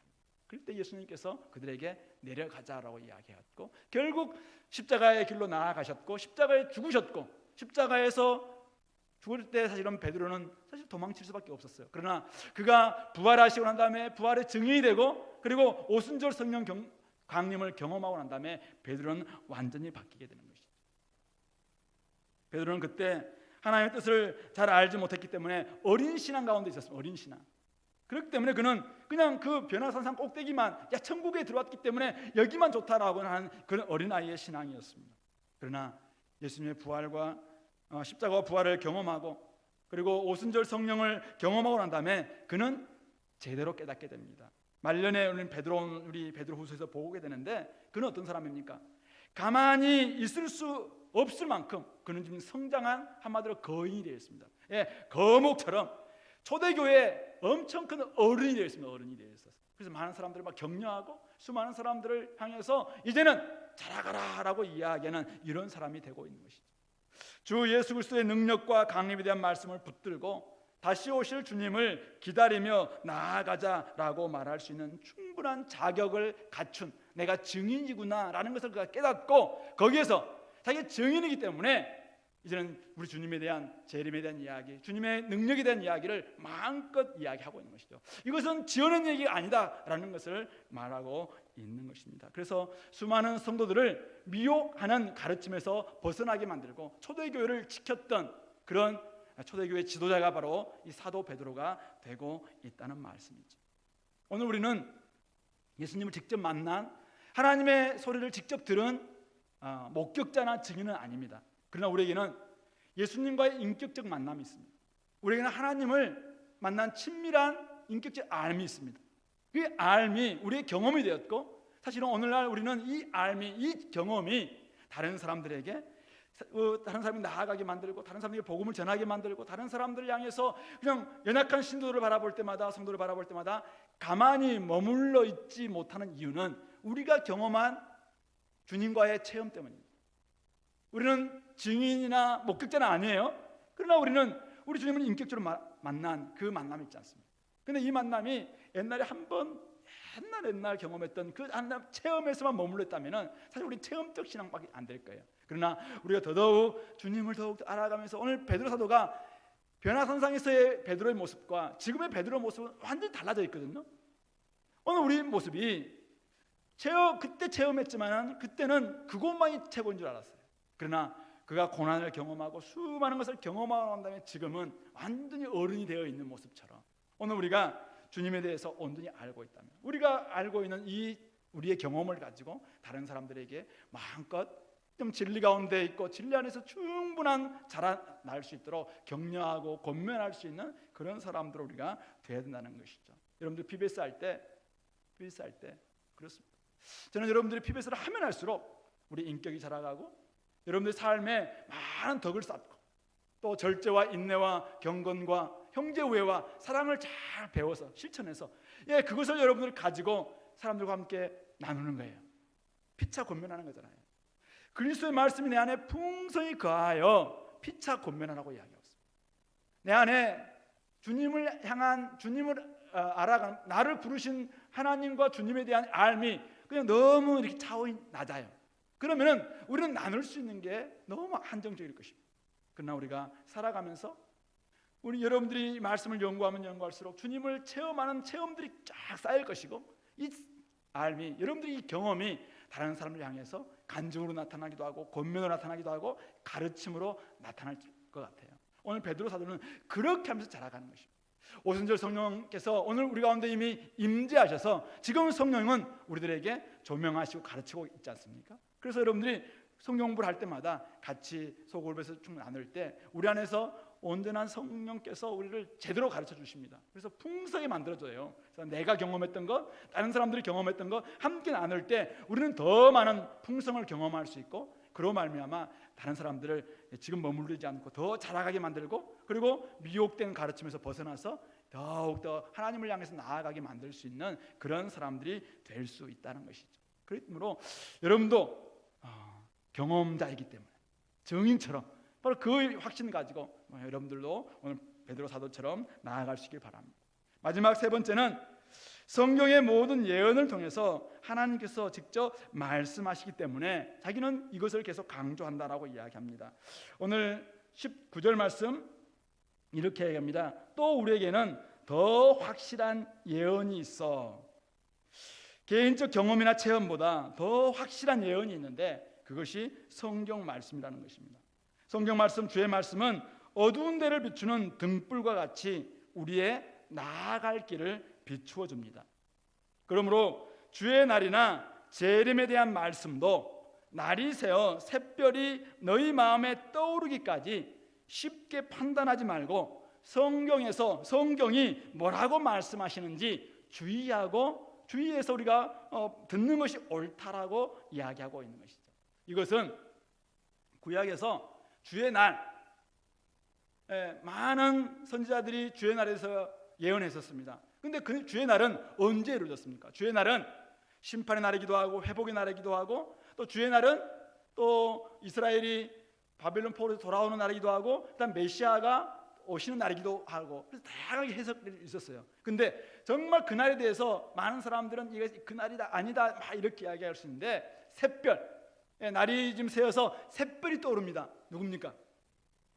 그럴 때 예수님께서 그들에게 내려가자라고 이야기했고 결국 십자가의 길로 나아가셨고 십자가에 죽으셨고 십자가에서 죽을 때 사실은 베드로는 사실 도망칠 수밖에 없었어요. 그러나 그가 부활하시고 난 다음에 부활의 증인이 되고 그리고 오순절 성령 강림을 경험하고 난 다음에 베드로는 완전히 바뀌게 되는 것이죠. 베드로는 그때 하나님의 뜻을 잘 알지 못했기 때문에 어린 신앙 가운데 있었습니다. 어린 신앙. 그렇기 때문에 그는 그냥 그 변화산상 꼭대기만 천국에 들어왔기 때문에 여기만 좋다라고 하는 그런 어린아이의 신앙이었습니다. 그러나 예수님의 부활과 십자가와 부활을 경험하고 그리고 오순절 성령을 경험하고 난 다음에 그는 제대로 깨닫게 됩니다. 말년에 우리 베드로후서에서 보게 되는데 그는 어떤 사람입니까? 가만히 있을 수 없을 만큼 그는 지금 성장한 한마디로 거인이 되어 있습니다. 거목처럼 초대교회에 엄청 큰 어른이 되어 있습니다. 어른이 되어 있어서 그래서 많은 사람들을 막 격려하고 수많은 사람들을 향해서 이제는 자라가라라고 이야기하는 이런 사람이 되고 있는 것이죠. 주 예수 그리스도의 능력과 강림에 대한 말씀을 붙들고 다시 오실 주님을 기다리며 나아가자라고 말할 수 있는 충분한 자격을 갖춘 내가 증인이구나라는 것을 그가 깨닫고 거기에서 자기가 증인이기 때문에 이제는 우리 주님에 대한 재림에 대한 이야기, 주님의 능력에 대한 이야기를 마음껏 이야기하고 있는 것이죠. 이것은 지어낸 얘기가 아니다라는 것을 말하고 있는 것입니다. 그래서 수많은 성도들을 미혹하는 가르침에서 벗어나게 만들고 초대교회를 지켰던 그런 초대교회 지도자가 바로 이 사도 베드로가 되고 있다는 말씀이죠. 오늘 우리는 예수님을 직접 만난 하나님의 소리를 직접 들은 목격자나 증인은 아닙니다. 그러나 우리에게는 예수님과의 인격적 만남이 있습니다. 우리에게는 하나님을 만난 친밀한 인격적 알미 있습니다. 그 알미 우리의 경험이 되었고 사실은 오늘날 우리는 이 알미, 이 경험이 다른 사람들에게 다른 사람이 나아가게 만들고 다른 사람에게 복음을 전하게 만들고 다른 사람들을 향해서 그냥 연약한 신도들을 바라볼 때마다 성도를 바라볼 때마다 가만히 머물러 있지 못하는 이유는 우리가 경험한 주님과의 체험 때문입니다. 우리는 증인이나 목격자는 아니에요. 그러나 우리는 우리 주님을 인격적으로 만난 그 만남이 있지 않습니까? 그런데 이 만남이 옛날에 한번 옛날 경험했던 그 만남 체험에서만 머물렀다면 사실 우리 체험적 신앙밖에 안 될 거예요. 그러나 우리가 더더욱 주님을 더욱 알아가면서 오늘 베드로 사도가 변화산상에서의 베드로의 모습과 지금의 베드로의 모습은 완전히 달라져 있거든요. 오늘 우리 모습이 그때 체험했지만 그때는 그것만이 최고인 줄 알았어요. 그러나 그가 고난을 경험하고 수많은 것을 경험하고 난 다음에 지금은 완전히 어른이 되어 있는 모습처럼 오늘 우리가 주님에 대해서 온전히 알고 있다면 우리가 알고 있는 이 우리의 경험을 가지고 다른 사람들에게 마음껏 좀 진리 가운데 있고 진리 안에서 충분한 자라날 수 있도록 격려하고 권면할 수 있는 그런 사람들 우리가 되어야 된다는 것이죠. 여러분들 PBS 할 때 그렇습니다. 저는 여러분들이 PBS를 하면 할수록 우리 인격이 자라가고 여러분들 삶에 많은 덕을 쌓고 또 절제와 인내와 경건과 형제우애와 사랑을 잘 배워서 실천해서 그것을 여러분들 가지고 사람들과 함께 나누는 거예요. 피차 권면하는 거잖아요. 그리스도의 말씀이 내 안에 풍성히 거하여 피차 권면하라고 이야기하고 있습니다. 내 안에 주님을 향한 주님을 알아가는, 나를 부르신 하나님과 주님에 대한 알미 그냥 너무 이렇게 차원이 낮아요. 그러면은 우리는 나눌 수 있는 게 너무 한정적일 것입니다. 그러나 우리가 살아가면서 우리 여러분들이 말씀을 연구하면 연구할수록 주님을 체험하는 체험들이 쫙 쌓일 것이고, 이 알미, 여러분들이 이 경험이 다른 사람을 향해서 간증으로 나타나기도 하고 권면으로 나타나기도 하고 가르침으로 나타날 것 같아요. 오늘 베드로 사도는 그렇게 하면서 자라가는 것입니다. 오순절 성령께서 오늘 우리 가운데 이미 임재하셔서 지금 성령은 우리들에게 조명하시고 가르치고 있지 않습니까? 그래서 여러분들이 성경 공부를 할 때마다 같이 소그룹에서 쭉 나눌 때 우리 안에서 온전한 성령께서 우리를 제대로 가르쳐 주십니다. 그래서 풍성하게 만들어져요. 그래서 내가 경험했던 것, 다른 사람들이 경험했던 것 함께 나눌 때 우리는 더 많은 풍성을 경험할 수 있고, 그로 말미암아 다른 사람들을 지금 머무르지 않고 더 자라가게 만들고, 그리고 미혹된 가르침에서 벗어나서 더욱더 하나님을 향해서 나아가게 만들 수 있는 그런 사람들이 될 수 있다는 것이죠. 그러므로 여러분도 경험자이기 때문에 증인처럼 바로 그 확신 가지고 여러분들도 오늘 베드로 사도처럼 나아갈 수 있길 바랍니다. 마지막 세 번째는 성경의 모든 예언을 통해서 하나님께서 직접 말씀하시기 때문에 자기는 이것을 계속 강조한다라고 이야기합니다. 오늘 19절 말씀 이렇게 얘기합니다. 또 우리에게는 더 확실한 예언이 있어. 개인적 경험이나 체험보다 더 확실한 예언이 있는데 그것이 성경 말씀이라는 것입니다. 성경 말씀, 주의 말씀은 어두운 데를 비추는 등불과 같이 우리의 나아갈 길을 비추어 줍니다. 그러므로 주의 날이나 재림에 대한 말씀도 날이 새어 샛별이 너희 마음에 떠오르기까지 쉽게 판단하지 말고 성경에서 성경이 뭐라고 말씀하시는지 주의해서 우리가 듣는 것이 옳다라고 이야기하고 있는 것이죠. 이것은 구약에서 주의 날, 많은 선지자들이 주의 날에서 예언했었습니다. 근데 그 주의 날은 언제 이루어졌습니까? 주의 날은 심판의 날이기도 하고 회복의 날이기도 하고, 또 주의 날은 또 이스라엘이 바벨론 포로에서 돌아오는 날이기도 하고, 그다음 메시아가 오시는 날이기도 하고, 그래서 다양하게 해석이 있었어요. 근데 정말 그 날에 대해서 많은 사람들은 이게 그 날이다 아니다 막 이렇게 이야기할 수 있는데, 샛별, 날이 지금 새어서 샛별이 떠오릅니다. 누굽니까?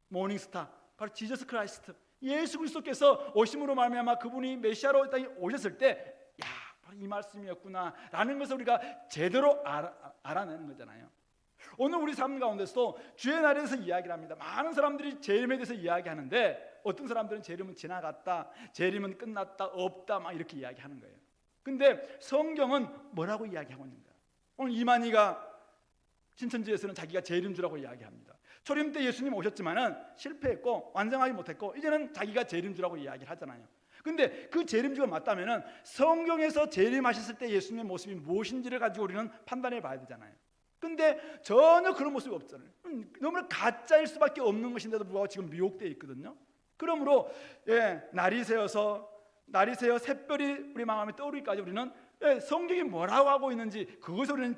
모닝스타, 바로 지저스 크라이스트, 예수 그리스도께서 오심으로 말미암아 그분이 메시아로 이 땅에 오셨을 때, 야, 바로 이 말씀이었구나 라는 것을 우리가 제대로 알아내는 거잖아요. 오늘 우리 삶 가운데서도 주의 날에 대해서 이야기를 합니다. 많은 사람들이 재림에 대해서 이야기하는데 어떤 사람들은 재림은 지나갔다, 재림은 끝났다, 없다 막 이렇게 이야기하는 거예요. 근데 성경은 뭐라고 이야기하고 있는가? 오늘 이만희가 신천지에서는 자기가 재림주라고 이야기합니다. 초림 때 예수님 오셨지만은 실패했고 완성하지 못했고 이제는 자기가 재림주라고 이야기를 하잖아요. 근데 그 재림주가 맞다면은 성경에서 재림하셨을 때 예수님의 모습이 무엇인지를 가지고 우리는 판단해 봐야 되잖아요. 근데 전혀 그런 모습이 없잖아요. 너무나 가짜일 수밖에 없는 것인데도 불구하고 지금 미혹되어 있거든요. 그러므로 날이 새어 샛별이 우리 마음에 떠오르기까지 우리는 성경이 뭐라고 하고 있는지 그것을 우리는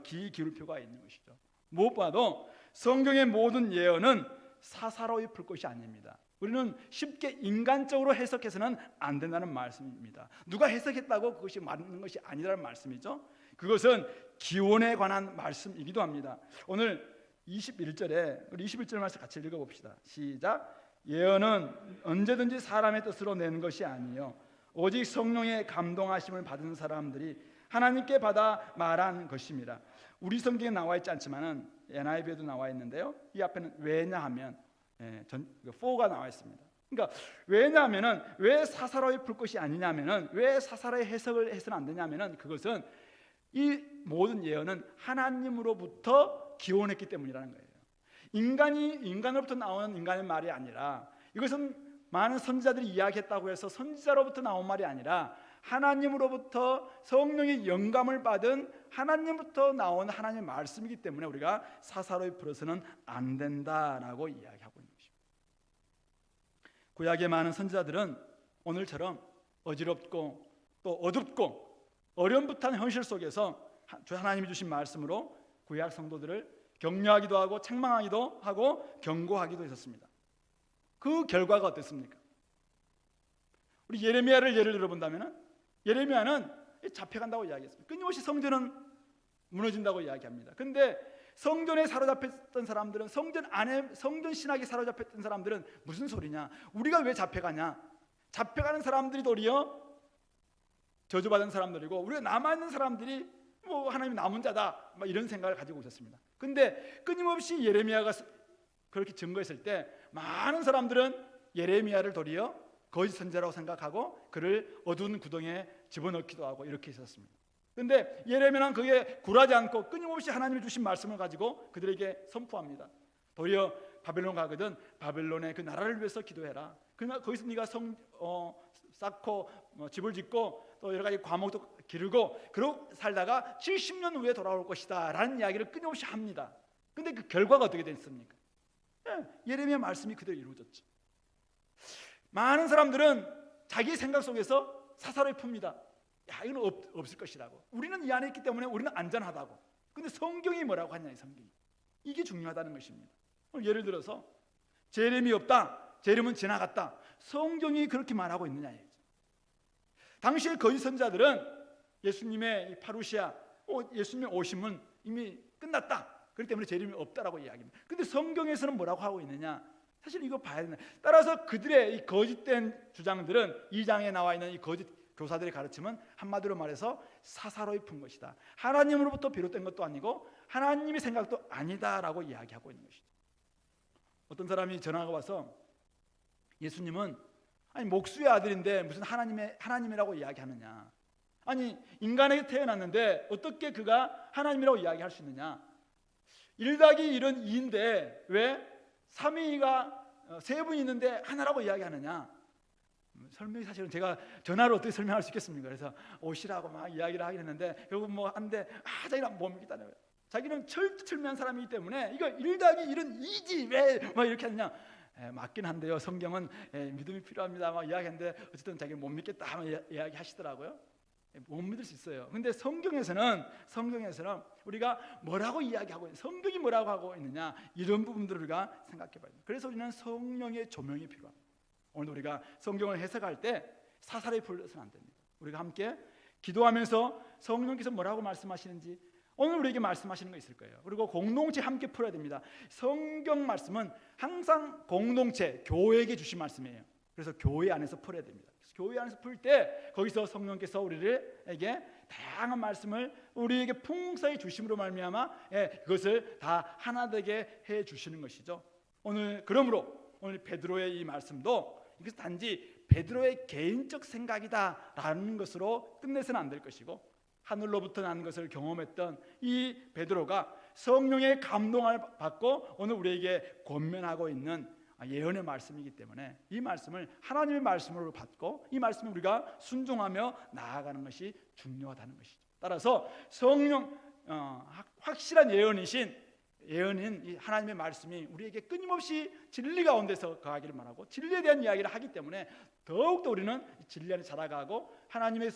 귀 기울일 필요가 있는 것이죠. 무엇보다도 성경의 모든 예언은 사사로이 풀 것이 아닙니다. 우리는 쉽게 인간적으로 해석해서는 안 된다는 말씀입니다. 누가 해석했다고 그것이 맞는 것이 아니라는 말씀이죠. 그것은 기원에 관한 말씀이기도 합니다. 오늘 21절에 우리 21절 말씀 같이 읽어봅시다. 시작. 예언은 언제든지 사람의 뜻으로 내는 것이 아니요 오직 성령의 감동하심을 받은 사람들이 하나님께 받아 말한 것입니다. 우리 성경에 나와 있지 않지만은 NIV에도 나와 있는데요. 이 앞에는 왜냐하면 for가 나와 있습니다. 그러니까 왜냐하면은 왜 사사로이 풀 것이 아니냐면은 왜 사사로이 해석을 해서는 안 되냐면은 그것은 이 모든 예언은 하나님으로부터 기원했기 때문이라는 거예요. 인간으로부터 나오는 인간의 말이 아니라, 이것은 많은 선지자들이 이야기했다고 해서 선지자로부터 나온 말이 아니라 하나님으로부터 성령의 영감을 받은 하나님부터 나온 하나님의 말씀이기 때문에 우리가 사사로이 풀어서는 안 된다라고 이야기하고 있는 것입니다. 구약의 많은 선지자들은 오늘처럼 어지럽고 또 어둡고 어려움부터한 현실 속에서 하나님이 주신 말씀으로 구약 성도들을 격려하기도 하고 책망하기도 하고 경고하기도 했었습니다. 그 결과가 어땠습니까? 우리 예레미야를 예를 들어본다면 예레미야는 잡혀간다고 이야기했습니다. 끊임없이 성전은 무너진다고 이야기합니다. 근데 성전에 사로잡혔던 사람들은, 성전 안에 성전 신학에 사로잡혔던 사람들은 무슨 소리냐, 우리가 왜 잡혀가냐, 잡혀가는 사람들이 도리어 저주받은 사람들이고 우리가 남아있는 사람들이 뭐 하나님 남은 자다, 막 이런 생각을 가지고 오셨습니다. 근데 끊임없이 예레미야가 그렇게 증거했을 때 많은 사람들은 예레미야를 도리어 거짓 선지자라고 생각하고 그를 어두운 구덩이에 집어넣기도 하고 이렇게 있었습니다. 근데 예레미야는 그게 굴하지 않고 끊임없이 하나님이 주신 말씀을 가지고 그들에게 선포합니다. 도리어 바벨론 가거든 바벨론의 그 나라를 위해서 기도해라. 그러나 거기서 네가 쌓고 집을 짓고 또 여러 가지 과목도 기르고 그러고 살다가 70년 후에 돌아올 것이다 라는 이야기를 끊임없이 합니다. 근데 그 결과가 어떻게 됐습니까? 예레미야 말씀이 그대로 이루어졌죠. 많은 사람들은 자기 생각 속에서 사사로이 풉니다. 야, 이건 없을 것이라고. 우리는 이 안에 있기 때문에 우리는 안전하다고. 근데 성경이 뭐라고 하냐, 이 성경이. 이게 중요하다는 것입니다. 예를 들어서 재림이 없다, 재림은 지나갔다, 성경이 그렇게 말하고 있느냐. 당시의 거짓 선지자들은 예수님의 파루시아, 예수님의 오심은 이미 끝났다, 그렇기 때문에 재림이 없다라고 이야기합니다. 근데 성경에서는 뭐라고 하고 있느냐, 사실 이거 봐야 된다. 따라서 그들의 이 거짓된 주장들은, 2장에 나와 있는 이 거짓 교사들의 가르침은 한마디로 말해서 사사로이 푼 것이다. 하나님으로부터 비롯된 것도 아니고 하나님의 생각도 아니다라고 이야기하고 있는 것이죠. 어떤 사람이 전화가 와서 예수님은 아니 목수의 아들인데 무슨 하나님이라고 이야기하느냐, 아니 인간에게 태어났는데 어떻게 그가 하나님이라고 이야기할 수 있느냐, 1더하기 1은 2인데 왜 삼위가 세 분이 있는데 하나라고 이야기하느냐. 설명이 사실은 제가 전화로 어떻게 설명할 수 있겠습니까? 그래서 오시라고 막 이야기를 하긴 했는데 결국 뭐 한데 자기는 못 믿겠다는 거예요. 자기는 철두철미한 사람이기 때문에 이거 1더하기 1은 2지 왜 막 이렇게 하느냐. 맞긴 한데요, 성경은 믿음이 필요합니다 막 이야기했는데 어쨌든 자기는 못 믿겠다 하면 이야기하시더라고요. 못 믿을 수 있어요. 근데 성경에서는 우리가 뭐라고 이야기하고 있느냐, 성경이 뭐라고 하고 있느냐, 이런 부분들을 우리가 생각해 봐야 돼요. 그래서 우리는 성령의 조명이 필요합니다. 오늘 우리가 성경을 해석할 때 사사로이 풀려서는 안 됩니다. 우리가 함께 기도하면서 성령께서 뭐라고 말씀하시는지 오늘 우리에게 말씀하시는 거 있을 거예요. 그리고 공동체 함께 풀어야 됩니다. 성경 말씀은 항상 공동체, 교회에게 주신 말씀이에요. 그래서 교회 안에서 풀어야 됩니다. 그래서 교회 안에서 풀 때 거기서 성령께서 우리에게 다양한 말씀을 우리에게 풍성히 주심으로 말미암아 그것을 다 하나 되게 해 주시는 것이죠. 그러므로 오늘 베드로의 이 말씀도 이것은 단지 베드로의 개인적 생각이다라는 것으로 끝내서는 안 될 것이고, 하늘로부터 난 것을 경험했던 이 베드로가 성령의 감동을 받고 오늘 우리에게 권면하고 있는 예언의 말씀이기 때문에 이 말씀을 하나님의 말씀으로 받고 이 말씀을 우리가 순종하며 나아가는 것이 중요하다는 것이죠. 따라서 성령 확실한 예언인 이 하나님의 말씀이 우리에게 끊임없이 진리 가운데서 거하기를 말하고 진리에 대한 이야기를 하기 때문에 더욱더 우리는 진리 안에 자라가고 하나님의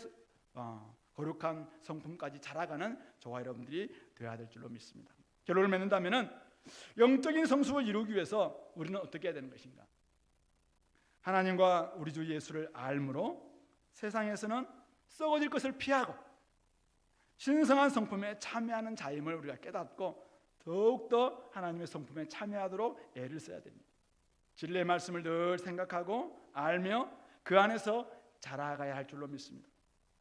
거룩한 성품까지 자라가는 저와 여러분들이 되어야 될 줄로 믿습니다. 결론을 맺는다면 영적인 성숙을 이루기 위해서 우리는 어떻게 해야 되는 것인가? 하나님과 우리 주 예수를 알므로 세상에서는 썩어질 것을 피하고 신성한 성품에 참여하는 자임을 우리가 깨닫고 더욱더 하나님의 성품에 참여하도록 애를 써야 됩니다. 진리의 말씀을 늘 생각하고 알며 그 안에서 자라가야 할 줄로 믿습니다.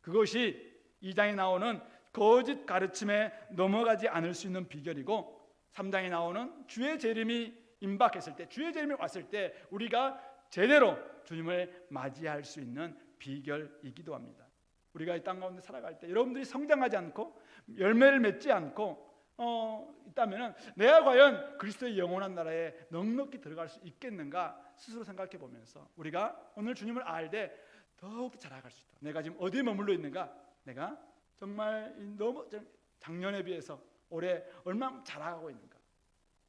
그것이 2장에 나오는 거짓 가르침에 넘어가지 않을 수 있는 비결이고, 3장에 나오는 주의 재림이 임박했을 때, 주의 재림이 왔을 때 우리가 제대로 주님을 맞이할 수 있는 비결이기도 합니다. 우리가 이 땅 가운데 살아갈 때 여러분들이 성장하지 않고 열매를 맺지 않고 있다면 내가 과연 그리스도의 영원한 나라에 넉넉히 들어갈 수 있겠는가 스스로 생각해 보면서 우리가 오늘 주님을 알 때 더욱 자라갈 수 있다. 내가 지금 어디에 머물러 있는가? 내가 정말 너무 작년에 비해서 올해 얼마나 자라가고 있는가?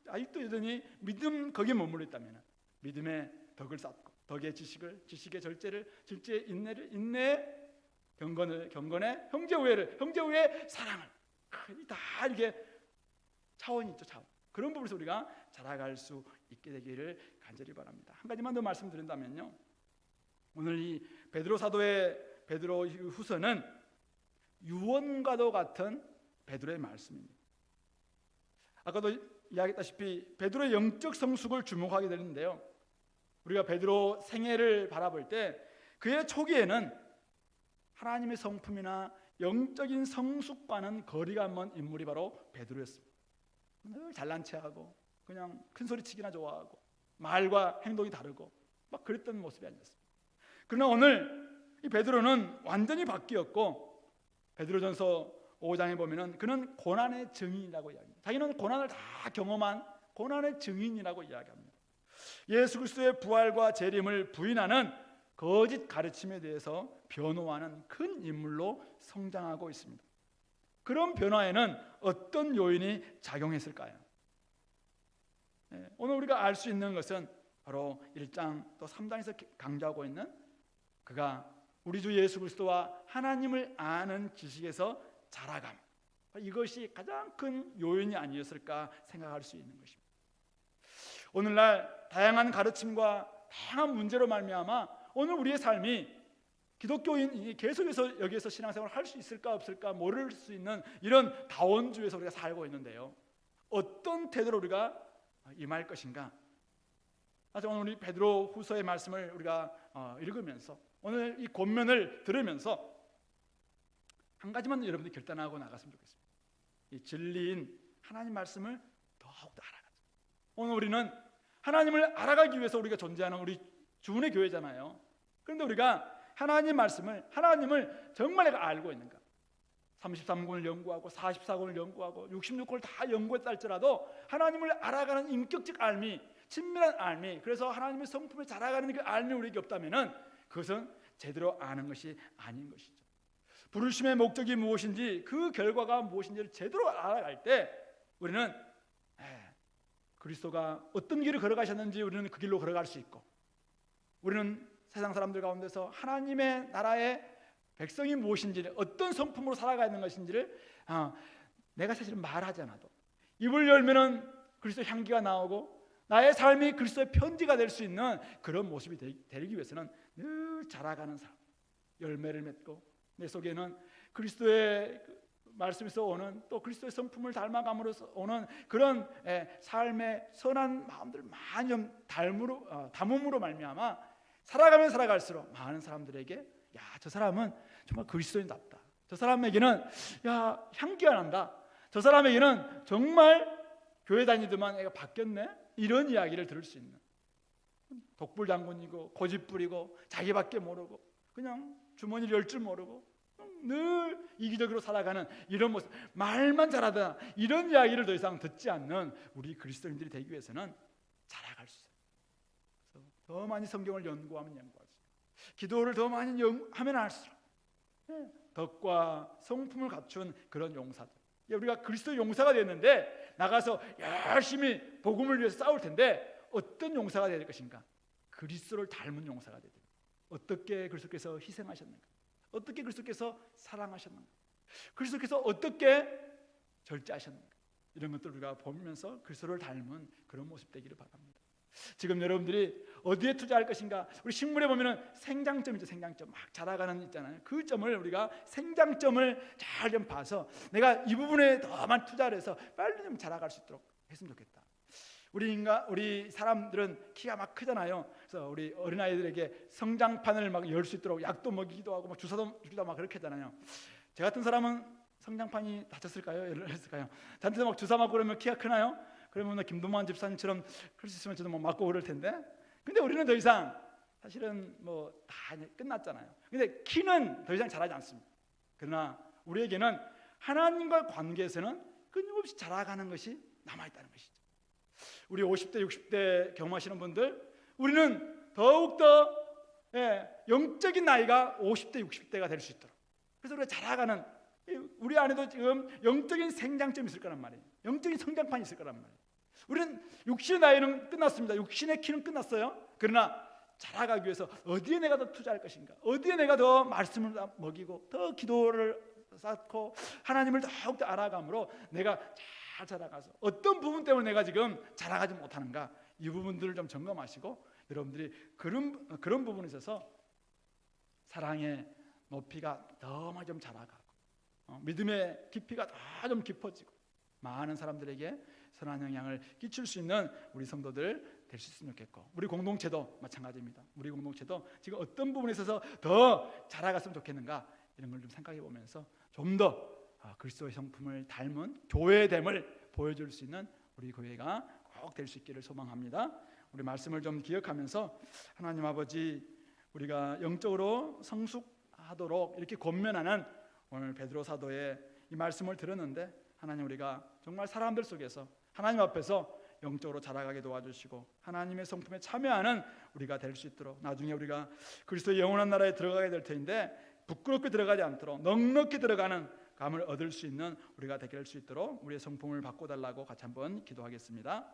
아직도 여전히 믿음 거기에 머물러 있다면 믿음의 덕을 쌓고 덕의 지식의 절제의 인내의 경건의 형제 우애의 사랑을 다 이게 차원이 있죠. 차원. 그런 부분에서 우리가 자라갈 수 있게 되기를 간절히 바랍니다. 한 가지만 더 말씀드린다면요, 오늘 이 베드로 사도의 베드로 후서는 유언과도 같은 베드로의 말씀입니다. 아까도 이야기했다시피 베드로의 영적 성숙을 주목하게 되는데요, 우리가 베드로 생애를 바라볼 때 그의 초기에는 하나님의 성품이나 영적인 성숙과는 거리가 먼 인물이 바로 베드로였습니다. 늘 잘난 체하고 그냥 큰 소리치기나 좋아하고 말과 행동이 다르고 막 그랬던 모습이 아니었습니다. 그러나 오늘 이 베드로는 완전히 바뀌었고, 베드로전서 5장에 보면은 그는 고난의 증인이라고 이야기합니다. 자기는 고난을 다 경험한 고난의 증인이라고 이야기합니다. 예수 그리스도의 부활과 재림을 부인하는 거짓 가르침에 대해서 변호하는 큰 인물로 성장하고 있습니다. 그런 변화에는 어떤 요인이 작용했을까요? 오늘 우리가 알 수 있는 것은 바로 1장 또 3장에서 강조하고 있는 그가 우리 주 예수 그리스도와 하나님을 아는 지식에서 자라감, 이것이 가장 큰 요인이 아니었을까 생각할 수 있는 것입니다. 오늘날 다양한 가르침과 다양한 문제로 말미암아 오늘 우리의 삶이 기독교인이 계속해서 여기에서 신앙생활을 할 수 있을까 없을까 모를 수 있는 이런 다원주의에서 우리가 살고 있는데요, 어떤 태도로 우리가 임할 것인가? 오늘 우리 베드로 후서의 말씀을 우리가 읽으면서 오늘 이 권면을 들으면서 한 가지만 여러분들이 결단하고 나갔으면 좋겠습니다. 이 진리인 하나님 말씀을 더욱더 알아가자. 오늘 우리는 하나님을 알아가기 위해서 우리가 존재하는 우리 주은의 교회잖아요. 그런데 우리가 하나님을 정말 내가 알고 있는가? 33권을 연구하고 44권을 연구하고 66권을 다 연구했다 할지라도 하나님을 알아가는 인격적 알미, 친밀한 알미, 그래서 하나님의 성품에 자라가는 그 알미 우리에게 없다면은 그것은 제대로 아는 것이 아닌 것이죠. 부르심의 목적이 무엇인지, 그 결과가 무엇인지를 제대로 알아갈 때 우리는 그리스도가 어떤 길을 걸어가셨는지 우리는 그 길로 걸어갈 수 있고, 우리는 세상 사람들 가운데서 하나님의 나라의 백성이 무엇인지를, 어떤 성품으로 살아가야 하는 것인지를 내가 사실은 말하지 않아도 입을 열면은 그리스도의 향기가 나오고 나의 삶이 그리스도의 편지가 될 수 있는 그런 모습이 되기 위해서는 늘 자라가는 삶, 열매를 맺고 내 속에는 그리스도의 말씀에서 오는, 또 그리스도의 성품을 닮아감으로써 오는 그런 삶의 선한 마음들을 많이 좀 담음으로 말미암아 살아가면 살아갈수록 많은 사람들에게 야, 저 사람은 정말 그리스도인답다, 저 사람에게는 야, 향기가 난다, 저 사람에게는 정말 교회 다니더만 애가 바뀌었네, 이런 이야기를 들을 수 있는, 독불장군이고 고집부리고 자기밖에 모르고 그냥 주머니를 열 줄 모르고 늘 이기적으로 살아가는 이런 모습, 말만 잘하다, 이런 이야기를 더 이상 듣지 않는 우리 그리스도인들이 되기 위해서는 자라갈 수 있어요. 그래서 더 많이 성경을 연구하면 연구할수록, 기도를 더 많이 하면 할수록 덕과 성품을 갖춘 그런 용사들, 우리가 그리스도 용사가 됐는데 나가서 열심히 복음을 위해서 싸울 텐데 어떤 용사가 될 것인가? 그리스도를 닮은 용사가 되야 됩니다. 어떻게 그리스도께서 희생하셨는가? 어떻게 그리스도께서 사랑하셨는가? 그리스도께서 어떻게 절제하셨는가? 이런 것들을 우리가 보면서 그리스도를 닮은 그런 모습 되기를 바랍니다. 지금 여러분들이 어디에 투자할 것인가? 우리 식물에 보면은 생장점이죠. 생장점 막 자라가는 있잖아요. 그 점을 우리가 생장점을 잘 좀 봐서 내가 이 부분에 더만 투자를 해서 빨리 좀 자라갈 수 있도록 했으면 좋겠다. 우리 사람들은 키가 막 크잖아요. 그래서 우리 어린아이들에게 성장판을 막 열 수 있도록 약도 먹이기도 하고 막 주사도 주기도 막 그렇게 하잖아요. 저 같은 사람은 성장판이 다쳤을까요? 열렸을까요? 저한테 막 주사 맞고 그러면 키가 크나요? 그러면 김동만 집사님처럼 그럴 수 있으면 저도 뭐 맞고 그럴 텐데. 근데 우리는 더 이상 사실은 뭐 다 끝났잖아요. 근데 키는 더 이상 자라지 않습니다. 그러나 우리에게는 하나님과 관계에서는 끊임없이 자라가는 것이 남아있다는 것이죠. 우리 50대 60대 경험하시는 분들, 우리는 더욱더 영적인 나이가 50대 60대가 될 수 있도록, 그래서 우리가 자라가는, 우리 안에도 지금 영적인 생장점이 있을 거란 말이에요. 영적인 성장판이 있을 거란 말이에요. 우리는 육신의 나이는 끝났습니다. 육신의 키는 끝났어요. 그러나 자라가기 위해서 어디에 내가 더 투자할 것인가, 어디에 내가 더 말씀을 먹이고 더 기도를 쌓고 하나님을 더욱더 알아감으로 내가 잘 자라가서 어떤 부분 때문에 내가 지금 자라가지 못하는가, 이 부분들을 좀 점검하시고 여러분들이 그런 부분에 있어서 사랑의 높이가 더 좀 자라가고 믿음의 깊이가 더 좀 깊어지고 많은 사람들에게 선한 영향을 끼칠 수 있는 우리 성도들 될 수 있으면 좋겠고, 우리 공동체도 마찬가지입니다. 우리 공동체도 지금 어떤 부분에 있어서 더 자라갔으면 좋겠는가, 이런 걸 좀 생각해 보면서 좀 더 그리스도의 성품을 닮은 교회됨을 보여줄 수 있는 우리 교회가 꼭 될 수 있기를 소망합니다. 우리 말씀을 좀 기억하면서 하나님 아버지, 우리가 영적으로 성숙하도록 이렇게 권면하는 오늘 베드로 사도의 이 말씀을 들었는데, 하나님 우리가 정말 사람들 속에서 하나님 앞에서 영적으로 자라가게 도와주시고 하나님의 성품에 참여하는 우리가 될 수 있도록, 나중에 우리가 그리스도의 영원한 나라에 들어가게 될 텐데 부끄럽게 들어가지 않도록 넉넉히 들어가는 감을 얻을 수 있는 우리가 되게 할 수 있도록 우리의 성품을 바꿔달라고 같이 한번 기도하겠습니다.